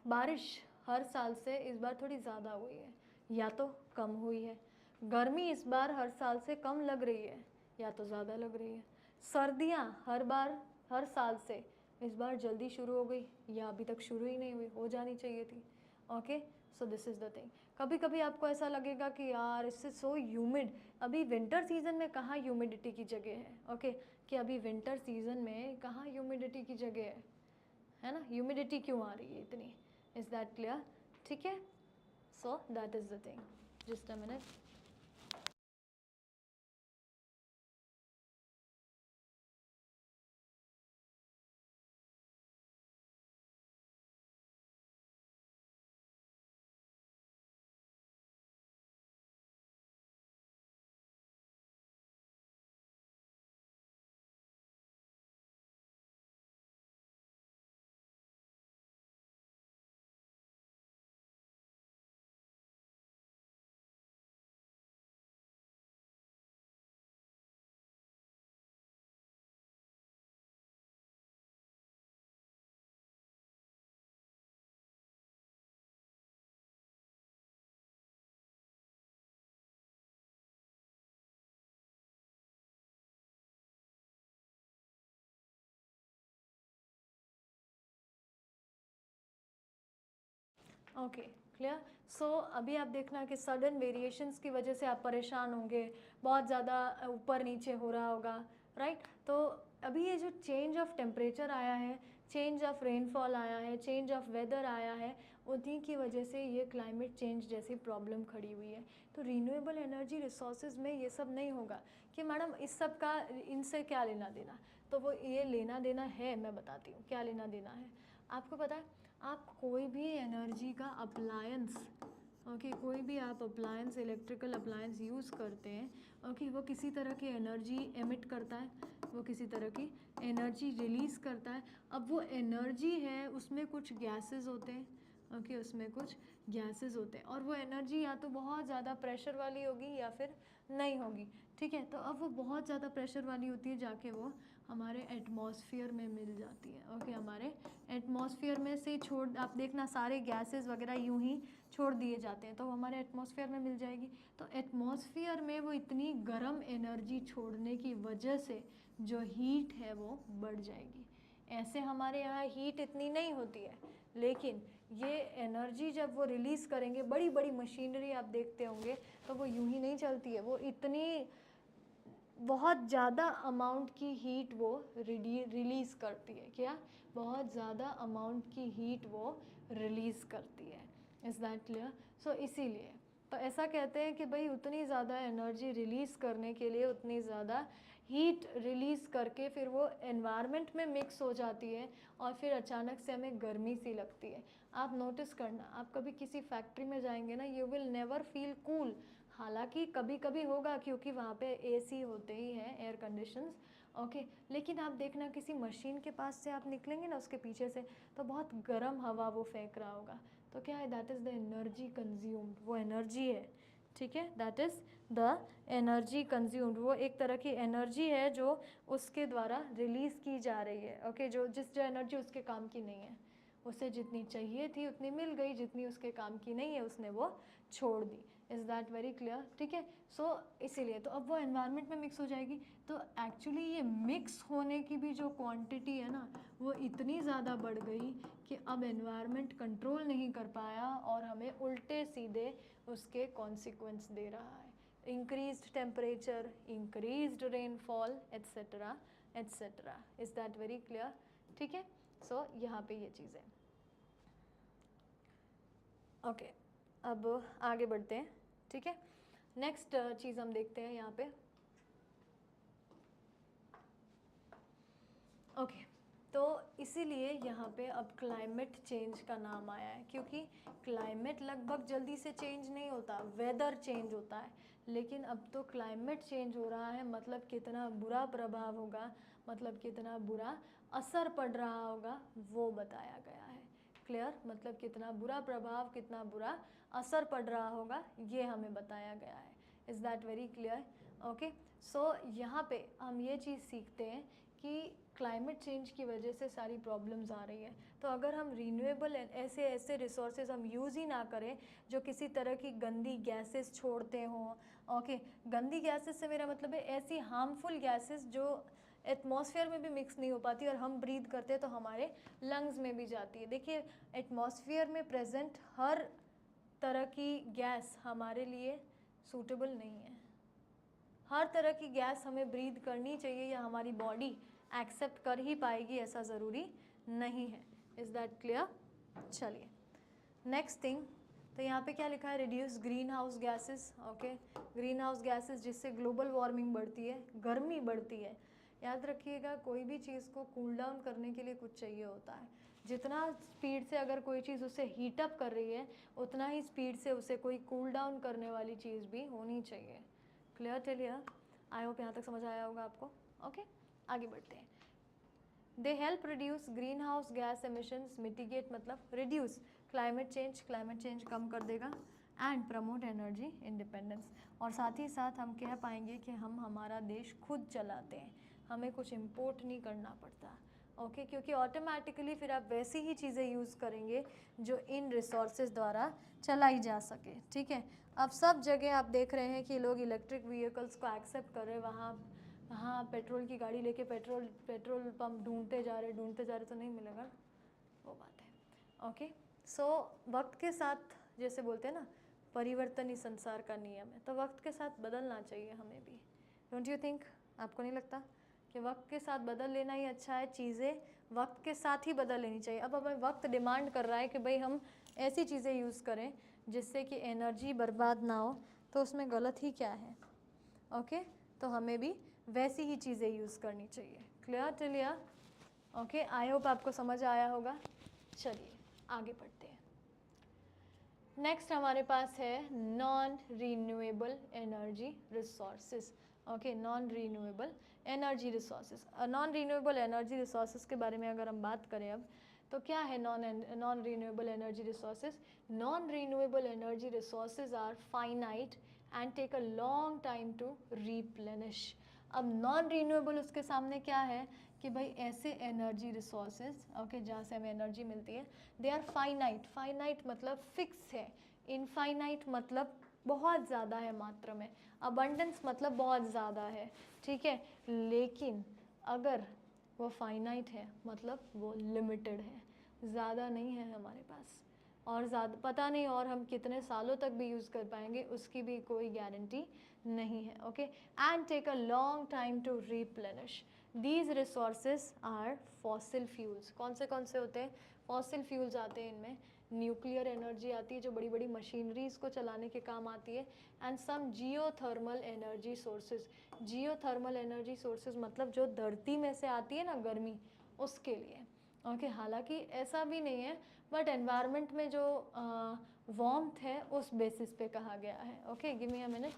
A: बारिश हर साल से इस बार थोड़ी ज़्यादा हुई है या तो कम हुई है। गर्मी इस बार हर साल से कम लग रही है या तो ज़्यादा लग रही है। सर्दियाँ हर साल से इस बार जल्दी शुरू हो गई या अभी तक शुरू ही नहीं हुई, हो जानी चाहिए थी। Okay, so this is the thing. कभी कभी आपको ऐसा लगेगा कि यार इससे सो ह्यूमिड, अभी विंटर सीजन में कहाँ ह्यूमिडिटी की जगह है? ओके, कि अभी विंटर सीजन में कहाँ ह्यूमिडिटी की जगह है ना? ह्यूमिडिटी क्यों आ रही है इतनी? Is that clear? ठीक है, so that is the thing. Just a minute. Okay, clear. So अभी आप देखना कि सडन वेरिएशंस की वजह से आप परेशान होंगे, बहुत ज़्यादा ऊपर नीचे हो रहा होगा, राइट। तो अभी ये जो चेंज ऑफ टेम्परेचर आया है, चेंज ऑफ रेनफॉल आया है, चेंज ऑफ वेदर आया है, उन्हीं की वजह से ये क्लाइमेट चेंज जैसी प्रॉब्लम खड़ी हुई है। तो रीन्यूएबल एनर्जी रिसोर्सेज में ये सब नहीं होगा कि मैडम इस सब का इनसे क्या लेना देना। तो वो ये लेना देना है, मैं बताती हूँ क्या लेना देना है। आपको पता है, आप कोई भी एनर्जी का अप्लायंस, ओके, कोई भी आप अप्लायंस, इलेक्ट्रिकल अप्लायंस यूज़ करते हैं, ओके, वो किसी तरह की एनर्जी एमिट करता है, वो किसी तरह की एनर्जी रिलीज़ करता है। अब वो एनर्जी है, उसमें कुछ गैसेस होते हैं, ओके, उसमें कुछ गैसेस होते हैं, और वो एनर्जी या तो बहुत ज़्यादा प्रेशर वाली होगी या फिर नहीं होगी, ठीक है। तो अब वो बहुत ज़्यादा प्रेशर वाली होती है, जाके वो हमारे एटमॉस्फेयर में मिल जाती है, ओके, हमारे एटमॉस्फेयर में से छोड़, आप देखना सारे गैसेस वगैरह यूं ही छोड़ दिए जाते हैं, तो वो हमारे एटमॉस्फेयर में मिल जाएगी। तो एटमॉस्फेयर में वो इतनी गर्म एनर्जी छोड़ने की वजह से जो हीट है वो बढ़ जाएगी। ऐसे हमारे यहाँ हीट इतनी नहीं होती है, लेकिन ये एनर्जी जब वो रिलीज़ करेंगे, बड़ी बड़ी मशीनरी आप देखते होंगे, तो वो यूं ही नहीं चलती है, वो इतनी बहुत ज़्यादा अमाउंट की हीट वो रिलीज़ करती है। क्या? बहुत ज़्यादा अमाउंट की हीट वो रिलीज़ करती है। Is that clear? सो इसीलिए तो ऐसा कहते हैं कि भाई उतनी ज़्यादा एनर्जी रिलीज़ करने के लिए उतनी ज़्यादा हीट रिलीज़ करके फिर वो एनवायरनमेंट में मिक्स हो जाती है, और फिर अचानक से हमें गर्मी सी लगती है। आप नोटिस करना, आप कभी किसी फैक्ट्री में जाएंगे ना, you will never feel cool. हालांकि कभी कभी होगा, क्योंकि वहाँ पे एसी होते ही हैं, एयर कंडीशंस, ओके। लेकिन आप देखना किसी मशीन के पास से आप निकलेंगे ना, उसके पीछे से, तो बहुत गर्म हवा वो फेंक रहा होगा। तो क्या है? That is the energy consumed, वो एनर्जी है, ठीक है, that is the energy consumed. वो एक तरह की एनर्जी है जो उसके द्वारा रिलीज़ की जा रही है, ओके, जो एनर्जी उसके काम की नहीं है, उसे जितनी चाहिए थी उतनी मिल गई, जितनी उसके काम की नहीं है उसने वो छोड़ दी। Is that very clear? ठीक है। सो इसीलिए तो अब वो एनवायरनमेंट में मिक्स हो जाएगी। तो एक्चुअली ये मिक्स होने की भी जो क्वांटिटी है ना, वो इतनी ज़्यादा बढ़ गई कि अब एनवायरनमेंट कंट्रोल नहीं कर पाया, और हमें उल्टे सीधे उसके कॉन्सिक्वेंस दे रहा है। Increased temperature, increased rainfall, etcetera etcetera. Is that very clear? ठीक है। सो यहाँ पे ये चीज़ें, ओके। अब आगे बढ़ते हैं, ठीक है। नेक्स्ट चीज़ हम देखते हैं यहाँ पे, ओके। तो इसीलिए यहाँ पे अब क्लाइमेट चेंज का नाम आया है, क्योंकि क्लाइमेट लगभग जल्दी से चेंज नहीं होता, वेदर चेंज होता है, लेकिन अब तो क्लाइमेट चेंज हो रहा है, मतलब कितना बुरा प्रभाव होगा, मतलब कितना बुरा असर पड़ रहा होगा, वो बताया गया है। क्लियर? मतलब कितना बुरा प्रभाव, कितना बुरा असर पड़ रहा होगा, ये हमें बताया गया है। Is that very clear? Okay. So यहाँ पे हम ये चीज़ सीखते हैं कि क्लाइमेट चेंज की वजह से सारी प्रॉब्लम्स आ रही है। तो अगर हम रीन्यूएबल ऐसे ऐसे रिसोर्सेज हम यूज़ ही ना करें जो किसी तरह की गंदी गैसेस छोड़ते हों, ओके, गंदी गैसेस से मेरा मतलब है ऐसी हार्मफुल गैसेस जो एटमॉस्फेयर में भी मिक्स नहीं हो पाती, और हम ब्रीथ करते हैं तो हमारे लंग्स में भी जाती है। देखिए, एटमॉस्फेयर में प्रेजेंट हर तरह की गैस हमारे लिए सूटेबल नहीं है। हर तरह की गैस हमें ब्रीथ करनी चाहिए या हमारी बॉडी एक्सेप्ट कर ही पाएगी, ऐसा ज़रूरी नहीं है। Is that clear? चलिए नेक्स्ट थिंग, तो यहाँ पे क्या लिखा है? Reduce green house gases, okay. Greenhouse gases जिससे ग्लोबल वार्मिंग बढ़ती है, गर्मी बढ़ती है। याद रखिएगा, कोई भी चीज़ को कूल डाउन करने के लिए कुछ चाहिए होता है। जितना स्पीड से अगर कोई चीज़ उसे हीटअप कर रही है, उतना ही स्पीड से उसे कोई कूल डाउन करने वाली चीज़ भी होनी चाहिए। Clear till here? I hope यहाँ तक समझ आया होगा आपको, ओके। आगे बढ़ते हैं। दे help reduce green house gas emissions, mitigate मतलब रिड्यूस क्लाइमेट चेंज कम कर देगा, एंड प्रमोट एनर्जी इंडिपेंडेंस। और साथ ही साथ हम कह पाएंगे कि हम हमारा देश खुद चलाते हैं, हमें कुछ इम्पोर्ट नहीं करना पड़ता, ओके, क्योंकि ऑटोमेटिकली फिर आप वैसी ही चीज़ें यूज़ करेंगे जो इन रिसोर्सेज द्वारा चलाई जा सके, ठीक है। अब सब जगह आप देख रहे हैं कि लोग इलेक्ट्रिक व्हीकल्स को एक्सेप्ट कर रहे हैं, वहाँ पेट्रोल की गाड़ी लेके पेट्रोल पंप ढूंढते जा रहे तो नहीं मिलेगा, वो बात है, ओके। सो वक्त के साथ जैसे बोलते हैं ना, परिवर्तन ही संसार का नियम है, तो वक्त के साथ बदलना चाहिए हमें भी। Don't you think? आपको नहीं लगता कि वक्त के साथ बदल लेना ही अच्छा है? चीज़ें वक्त के साथ ही बदल लेनी चाहिए। अब हमें वक्त डिमांड कर रहा है कि भाई हम ऐसी चीज़ें यूज़ करें जिससे कि एनर्जी बर्बाद ना हो, तो उसमें गलत ही क्या है? ओके, तो हमें भी वैसी ही चीज़ें यूज़ करनी चाहिए। क्लियर टिलिया? ओके, आई होप आपको समझ आया होगा। चलिए आगे बढ़ते हैं। नेक्स्ट हमारे पास है non renewable energy resources. Okay, non renewable energy resources. Non renewable energy resources के बारे में अगर हम बात करें अब, तो क्या है non renewable energy resources? Non renewable energy resources are finite and take a long time to replenish. अब नॉन रीन्यूएबल उसके सामने क्या है कि भाई ऐसे एनर्जी रिसोर्सेज, ओके, जहाँ से हमें एनर्जी मिलती है, दे आर फाइनाइट। फाइनाइट मतलब फिक्स है, इनफाइनाइट मतलब बहुत ज़्यादा है मात्रा में, अबंडेंस मतलब बहुत ज़्यादा है, ठीक है। लेकिन अगर वो फाइनाइट है मतलब वो लिमिटेड है, ज़्यादा नहीं है हमारे पास, और ज़्यादा पता नहीं और हम कितने सालों तक भी यूज़ कर पाएंगे उसकी भी कोई गारंटी नहीं है। Okay, and take a long time to replenish. These resources are fossil fuels. कौन से होते हैं? फॉसिल फ्यूल्स आते हैं इनमें। न्यूक्लियर एनर्जी आती है जो बड़ी बड़ी मशीनरीज को चलाने के काम आती है, and some geothermal energy sources. Geothermal energy sources मतलब जो धरती में से आती है ना गर्मी, उसके लिए। ओके, हालांकि ऐसा भी नहीं है, बट एनवायरनमेंट में जो वार्मथ है उस बेसिस पे कहा गया है। ओके, गिव मी अ मिनट।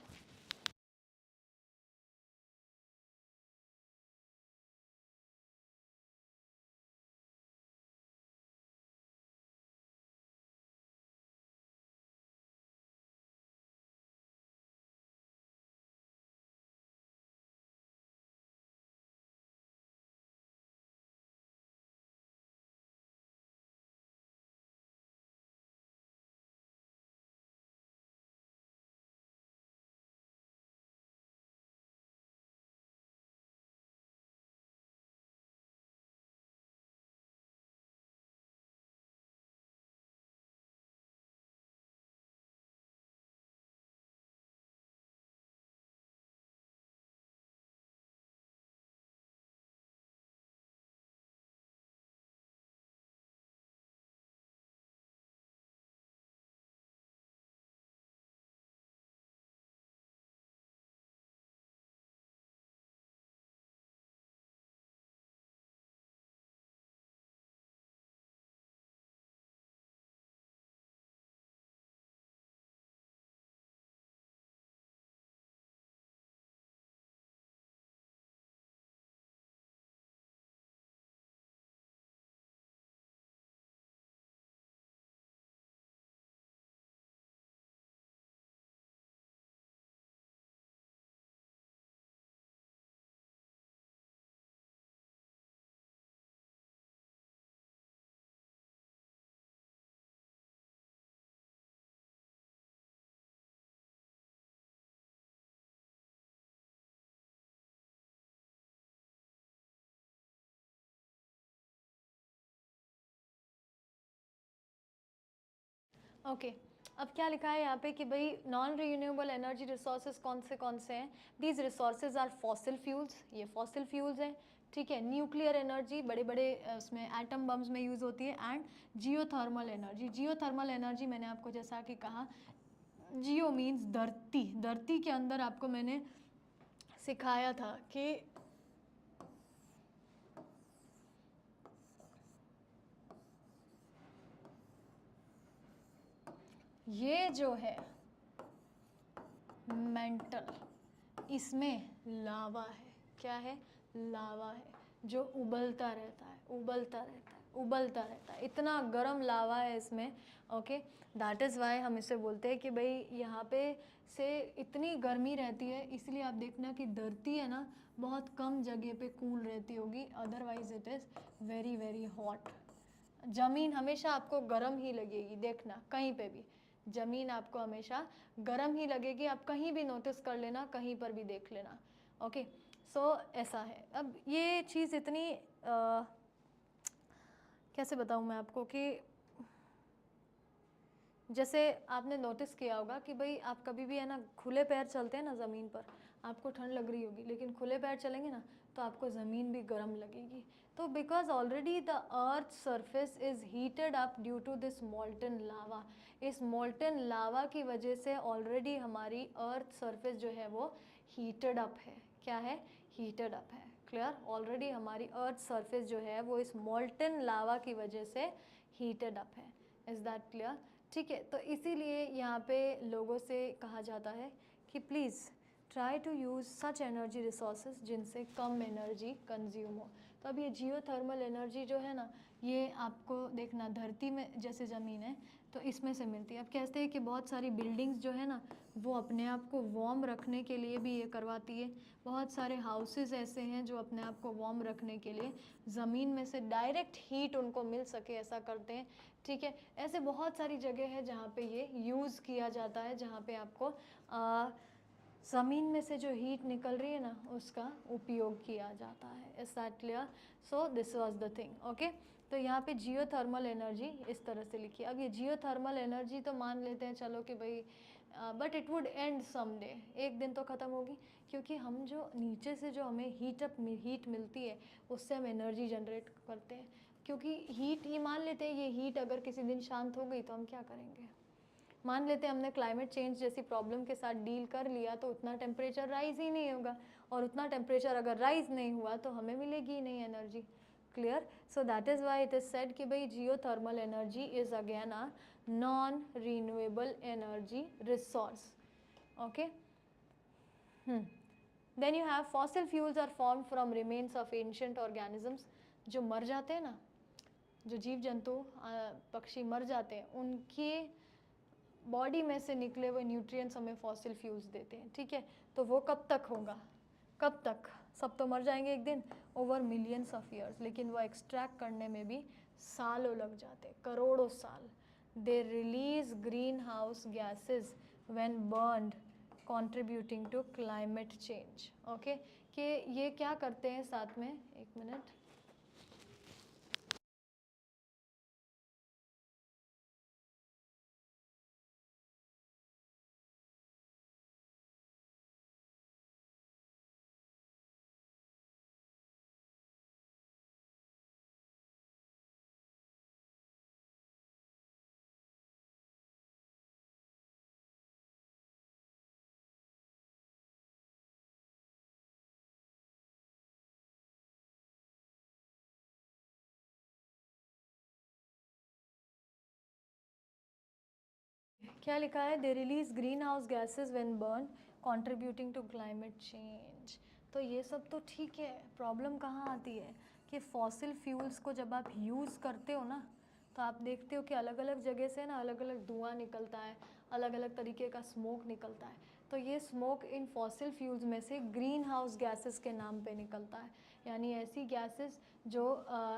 A: ओके, अब क्या लिखा है यहाँ पे कि भाई नॉन रीन्यूएबल एनर्जी रिसोर्सेज कौन से हैं? These resources are fossil fuels. ये फॉसिल फ्यूल्स हैं, ठीक है। न्यूक्लियर एनर्जी बड़े बड़े उसमें एटम बम्स में यूज़ होती है, and geothermal energy. Geothermal energy मैंने आपको जैसा कि कहा, जियो मीन्स धरती। धरती के अंदर आपको मैंने सिखाया था कि ये जो है मेंटल, इसमें लावा है। क्या है? लावा है, जो उबलता रहता है, उबलता रहता है, उबलता रहता है। इतना गर्म लावा है इसमें। ओके, दैट इज़ वाई हम इसे बोलते हैं कि भाई यहाँ पे से इतनी गर्मी रहती है, इसलिए आप देखना कि धरती है ना बहुत कम जगह पे कूल रहती होगी, otherwise it is very very hot. ज़मीन हमेशा आपको गर्म ही लगेगी, देखना कहीं पे भी ज़मीन आपको हमेशा गर्म ही लगेगी। आप कहीं भी नोटिस कर लेना, कहीं पर भी देख लेना। ओके, सो ऐसा है। अब ये चीज़ इतनी कैसे बताऊँ मैं आपको कि जैसे आपने नोटिस किया होगा कि भाई आप कभी भी है ना खुले पैर चलते हैं ना ज़मीन पर, आपको ठंड लग रही होगी, लेकिन खुले पैर चलेंगे ना तो आपको ज़मीन भी गर्म लगेगी। तो because already the earth surface is heated up due to this molten lava, इस मोल्टन लावा की वजह से ऑलरेडी हमारी अर्थ सरफेस जो है वो हीटेड अप है। क्या है? हीटेड अप है। क्लियर? ऑलरेडी हमारी अर्थ सरफेस जो है वो इस मोल्टन लावा की वजह से हीटेड अप है। Is that clear? ठीक है, तो इसीलिए यहाँ पे लोगों से कहा जाता है कि please try to use such energy resources जिनसे कम एनर्जी कंज्यूम हो। तो अब ये जियोथर्मल एनर्जी जो है ना, ये आपको देखना धरती में जैसे ज़मीन है तो इसमें से मिलती है। अब कहते हैं कि बहुत सारी बिल्डिंग्स जो है ना वो अपने आप को वार्म रखने के लिए भी ये करवाती है। बहुत सारे हाउसेस ऐसे हैं जो अपने आप को वार्म रखने के लिए ज़मीन में से डायरेक्ट हीट उनको मिल सके ऐसा करते हैं। ठीक है, ऐसे बहुत सारी जगह है जहाँ पे ये यूज़ किया जाता है, जहाँ पे आपको ज़मीन में से जो हीट निकल रही है ना उसका उपयोग किया जाता है। Is that clear? So this was the thing. Okay, तो यहाँ पे जियोथर्मल एनर्जी इस तरह से लिखी। अब ये जियोथर्मल एनर्जी तो मान लेते हैं चलो कि भाई but it would and someday, एक दिन तो ख़त्म होगी, क्योंकि हम जो नीचे से जो हमें हीट मिलती है उससे हम एनर्जी जनरेट करते हैं। क्योंकि हीट, ये मान लेते हैं ये हीट अगर किसी दिन शांत हो गई तो हम क्या करेंगे? मान लेते हैं हमने क्लाइमेट चेंज जैसी प्रॉब्लम के साथ डील कर लिया तो उतना टेम्परेचर राइज ही नहीं होगा, और उतना टेम्परेचर अगर राइज नहीं हुआ तो हमें मिलेगी ही नहीं energy. Clear? So that is why it is said कि भाई geothermal energy is again a non renewable energy resource. Okay, then you have fossil fuels are form from remains of ancient organisms. जो मर जाते हैं ना, जो जीव जंतु पक्षी मर जाते हैं, उनके बॉडी में से निकले हुए न्यूट्रिएंट्स हमें फॉसिल फ्यूल्स देते हैं। ठीक है, तो वो कब तक होगा? कब तक? सब तो मर जाएंगे एक दिन, ओवर मिलियंस ऑफ ईयर्स, लेकिन वो एक्सट्रैक्ट करने में भी सालों लग जाते, करोड़ों साल। They release greenhouse gases when burned contributing to climate change. Okay, कि ये क्या करते हैं साथ में, एक मिनट, क्या लिखा है? They release greenhouse gases when burn contributing to climate change. तो ये सब तो ठीक है, प्रॉब्लम कहाँ आती है कि फॉसिल फ्यूल्स को जब आप यूज़ करते हो ना तो आप देखते हो कि अलग अलग जगह से ना अलग अलग धुआं निकलता है, अलग अलग तरीके का स्मोक निकलता है। तो ये स्मोक इन फॉसिल फ्यूल्स में से ग्रीन हाउस गैसेस के नाम पे निकलता है, यानी ऐसी गैसेस जो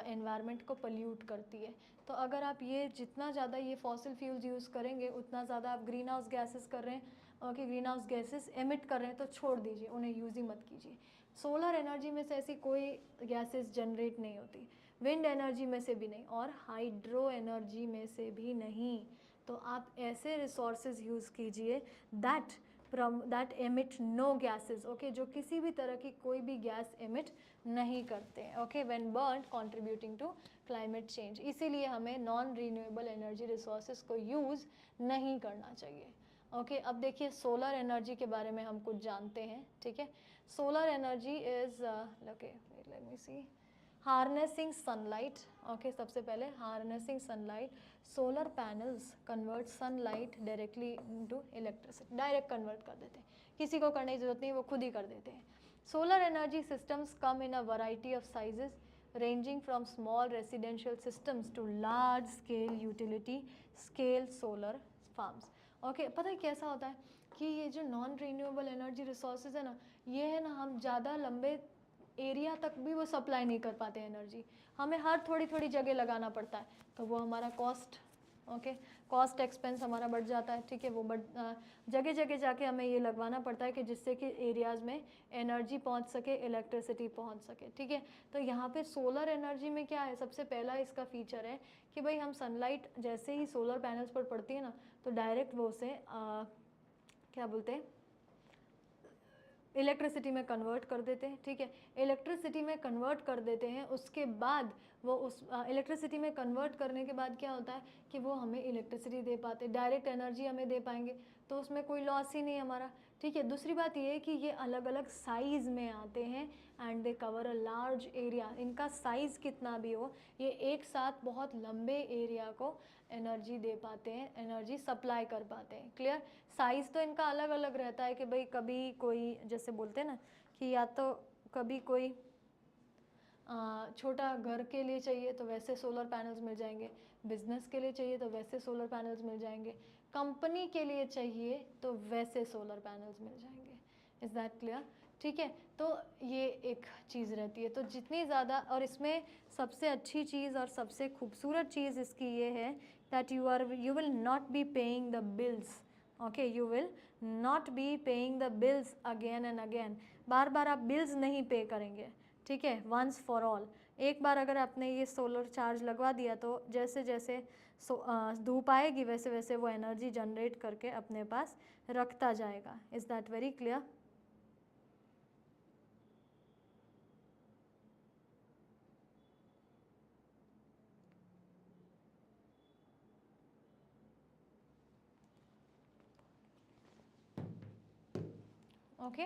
A: एनवायरनमेंट को पोल्यूट करती है। तो अगर आप ये जितना ज़्यादा ये फॉसिल फ्यूल्स यूज़ करेंगे उतना ज़्यादा आप ग्रीन हाउस गैसेस कर रहे हैं, कि ग्रीन हाउस गैसेस एमिट कर रहे हैं, तो छोड़ दीजिए, उन्हें यूज़ ही मत कीजिए। सोलर एनर्जी में से ऐसी कोई गैसेस जनरेट नहीं होती, विंड एनर्जी में से भी नहीं, और हाइड्रो एनर्जी में से भी नहीं। तो आप ऐसे रिसोर्सेज यूज़ कीजिए that emit no gases. Okay, जो किसी भी तरह की कोई भी गैस एमिट नहीं करते हैं। Okay, when burn contributing to climate change. इसीलिए हमें नॉन रीन्यूएबल एनर्जी रिसोर्सेज को यूज़ नहीं करना चाहिए। ओके, अब देखिए सोलर एनर्जी के बारे में हम कुछ जानते हैं। ठीक है, solar energy is okay, let me see, harnessing sunlight. Okay, सबसे पहले harnessing sunlight, solar panels convert sunlight directly into electricity, direct convert कर देते हैं, किसी को करने की ज़रूरत नहीं, वो खुद ही कर देते हैं। Solar energy systems come in a variety of sizes ranging from small residential systems to large scale utility scale solar farms. Okay, पता है कैसा होता है कि ये जो नॉन रीन्यूएबल एनर्जी रिसोर्सेज है ना, ये है ना, हम ज़्यादा लंबे एरिया तक भी वो सप्लाई नहीं कर पाते एनर्जी, हमें हर थोड़ी थोड़ी जगह लगाना पड़ता है, तो वो हमारा कॉस्ट, ओके, कॉस्ट एक्सपेंस हमारा बढ़ जाता है। ठीक है, वो जगह जगह जाके हमें ये लगवाना पड़ता है कि जिससे कि एरियाज़ में एनर्जी पहुंच सके, इलेक्ट्रिसिटी पहुंच सके। ठीक है, तो यहाँ पे सोलर एनर्जी में क्या है, सबसे पहला इसका फीचर है कि भाई हम सनलाइट जैसे ही सोलर पैनल्स पर पड़ती है ना तो डायरेक्ट वो उसे क्या बोलते हैं, इलेक्ट्रिसिटी में कन्वर्ट कर देते हैं, ठीक है। इलेक्ट्रिसिटी में कन्वर्ट कर देते हैं, उसके बाद वो उस इलेक्ट्रिसिटी में कन्वर्ट करने के बाद क्या होता है कि वो हमें इलेक्ट्रिसिटी दे पाते, डायरेक्ट एनर्जी हमें दे पाएंगे, तो उसमें कोई लॉस ही नहीं हमारा, ठीक है। दूसरी बात ये है कि ये अलग अलग साइज़ में आते हैं and they cover a large area. इनका साइज़ कितना भी हो, ये एक साथ बहुत लंबे एरिया को एनर्जी दे पाते हैं, एनर्जी सप्लाई कर पाते हैं, क्लियर। साइज़ तो इनका अलग अलग रहता है कि भाई कभी कोई जैसे बोलते हैं ना कि या तो कभी कोई छोटा घर के लिए चाहिए तो वैसे सोलर पैनल्स मिल जाएंगे, बिजनेस के लिए चाहिए तो वैसे सोलर पैनल्स मिल जाएंगे, कंपनी के लिए चाहिए तो वैसे सोलर पैनल्स मिल जाएंगे। इज़ दैट क्लियर, ठीक है। तो ये एक चीज़ रहती है। तो जितनी ज़्यादा, और इसमें सबसे अच्छी चीज़ और सबसे खूबसूरत चीज़ इसकी ये है that you will not be paying the bills, okay, you will not be paying the bills again and again। बार बार आप बिल्स नहीं पे करेंगे, ठीक है, वंस फॉर ऑल। एक बार अगर आपने ये सोलर चार्ज लगवा दिया तो जैसे जैसे धूप आएगी वैसे वैसे वो एनर्जी जनरेट करके अपने पास रखता जाएगा। Is that very clear? Okay,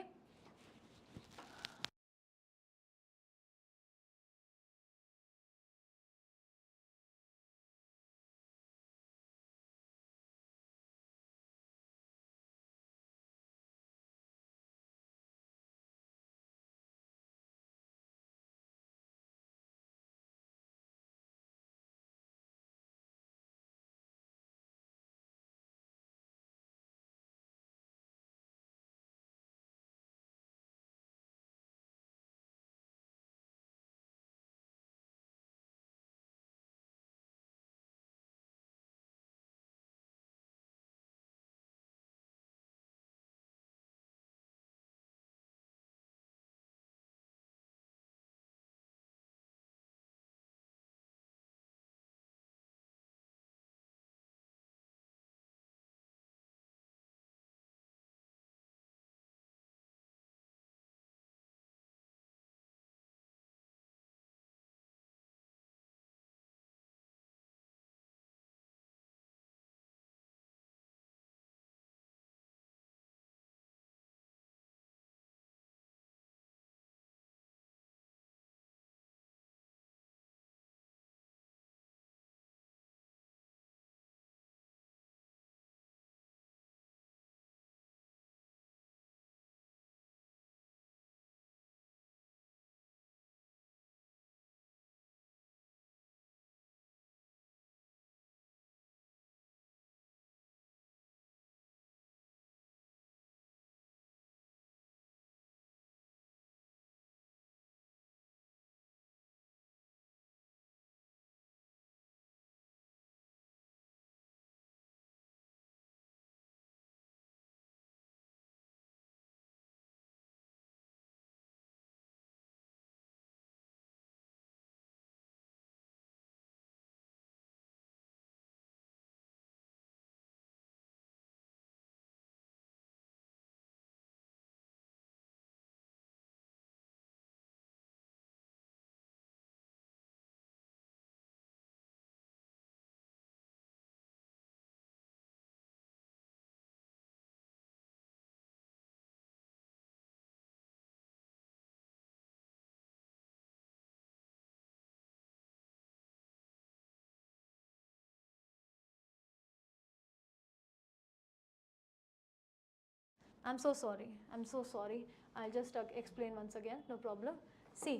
A: I'm so sorry, I'm so sorry, I'll just explain once again, no problem। See,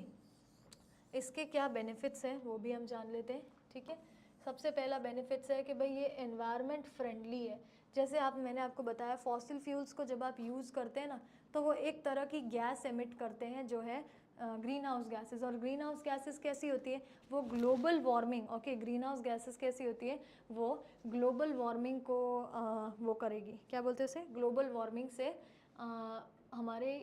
A: इसके क्या बेनिफिट्स हैं वो भी हम जान लेते हैं, ठीक है। सबसे पहला बेनिफिट्स है कि भाई ये एनवायरनमेंट फ्रेंडली है। जैसे मैंने आपको बताया फॉसिल फ्यूल्स को जब आप यूज़ करते हैं ना तो वो एक तरह की गैस एमिट करते हैं जो है ग्रीन हाउस गैसेस। और ग्रीन हाउस गैसेस कैसी होती है, वो global warming, okay, greenhouse gases कैसी होती है, वो ग्लोबल वार्मिंग को वो करेगी, क्या बोलते हैं उसे, ग्लोबल वार्मिंग से हमारे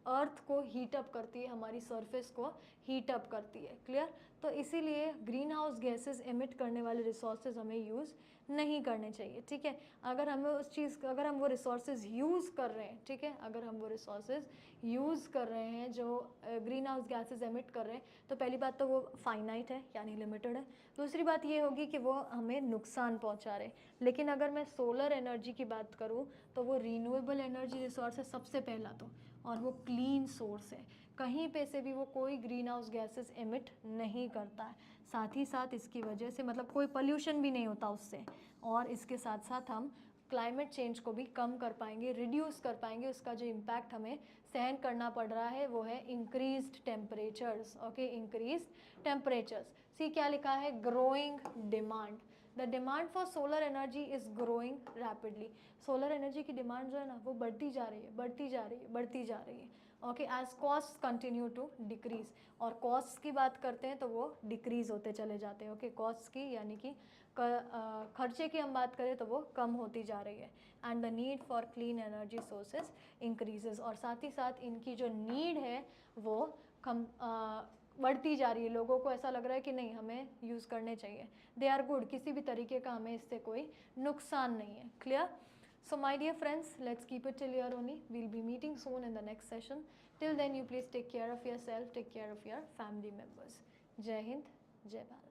A: अर्थ को हीट अप करती है, हमारी सरफेस को हीट अप करती है। क्लियर? तो इसीलिए ग्रीन हाउस गैसेस एमिट करने वाले रिसोर्सेज हमें यूज़ नहीं करने चाहिए। ठीक है, अगर हम वो रिसोर्सेज यूज़ कर रहे हैं, ठीक है, अगर हम वो रिसोर्सेज यूज़ कर रहे हैं जो ग्रीन हाउस गैसेज एमिट कर रहे हैं, तो पहली बात तो वो फाइनाइट है, यानी लिमिटेड है। दूसरी बात ये होगी कि वो हमें नुकसान पहुंचा रहे हैं। लेकिन अगर मैं सोलर एनर्जी की बात करूं तो वो रीन्यूएबल एनर्जी रिसोर्स है सबसे पहला तो, और वो क्लीन सोर्स है, कहीं पे से भी वो कोई ग्रीन हाउस गैसेस एमिट नहीं करता है। साथ ही साथ इसकी वजह से मतलब कोई पोल्यूशन भी नहीं होता उससे, और इसके साथ साथ हम क्लाइमेट चेंज को भी कम कर पाएंगे, रिड्यूस कर पाएंगे। उसका जो इम्पैक्ट हमें सहन करना पड़ रहा है वो है increased temperatures. Okay, increased temperatures. C क्या लिखा है? Growing demand. The demand for solar energy is growing rapidly. Solar energy की डिमांड जो है ना वो बढ़ती जा रही है, बढ़ती जा रही है, बढ़ती जा रही है। Okay, as cost continue to decrease. और कॉस्ट की बात करते हैं तो वो डिक्रीज होते चले जाते हैं। ओके, कॉस्ट की यानी कि खर्चे की हम बात करें तो वो कम होती जा रही है। And the need for clean energy sources increases. और साथ ही साथ इनकी जो नीड है वो कम बढ़ती जा रही है। लोगों को ऐसा लग रहा है कि नहीं, हमें यूज़ करने चाहिए, दे आर गुड, किसी भी तरीके का हमें इससे कोई नुकसान नहीं है। Clear? So my dear friends, let's keep it till here only. We'll be meeting soon in the next session. Till then, you please take care of yourself, take care of your family members. Jai Hind, Jai Bharat.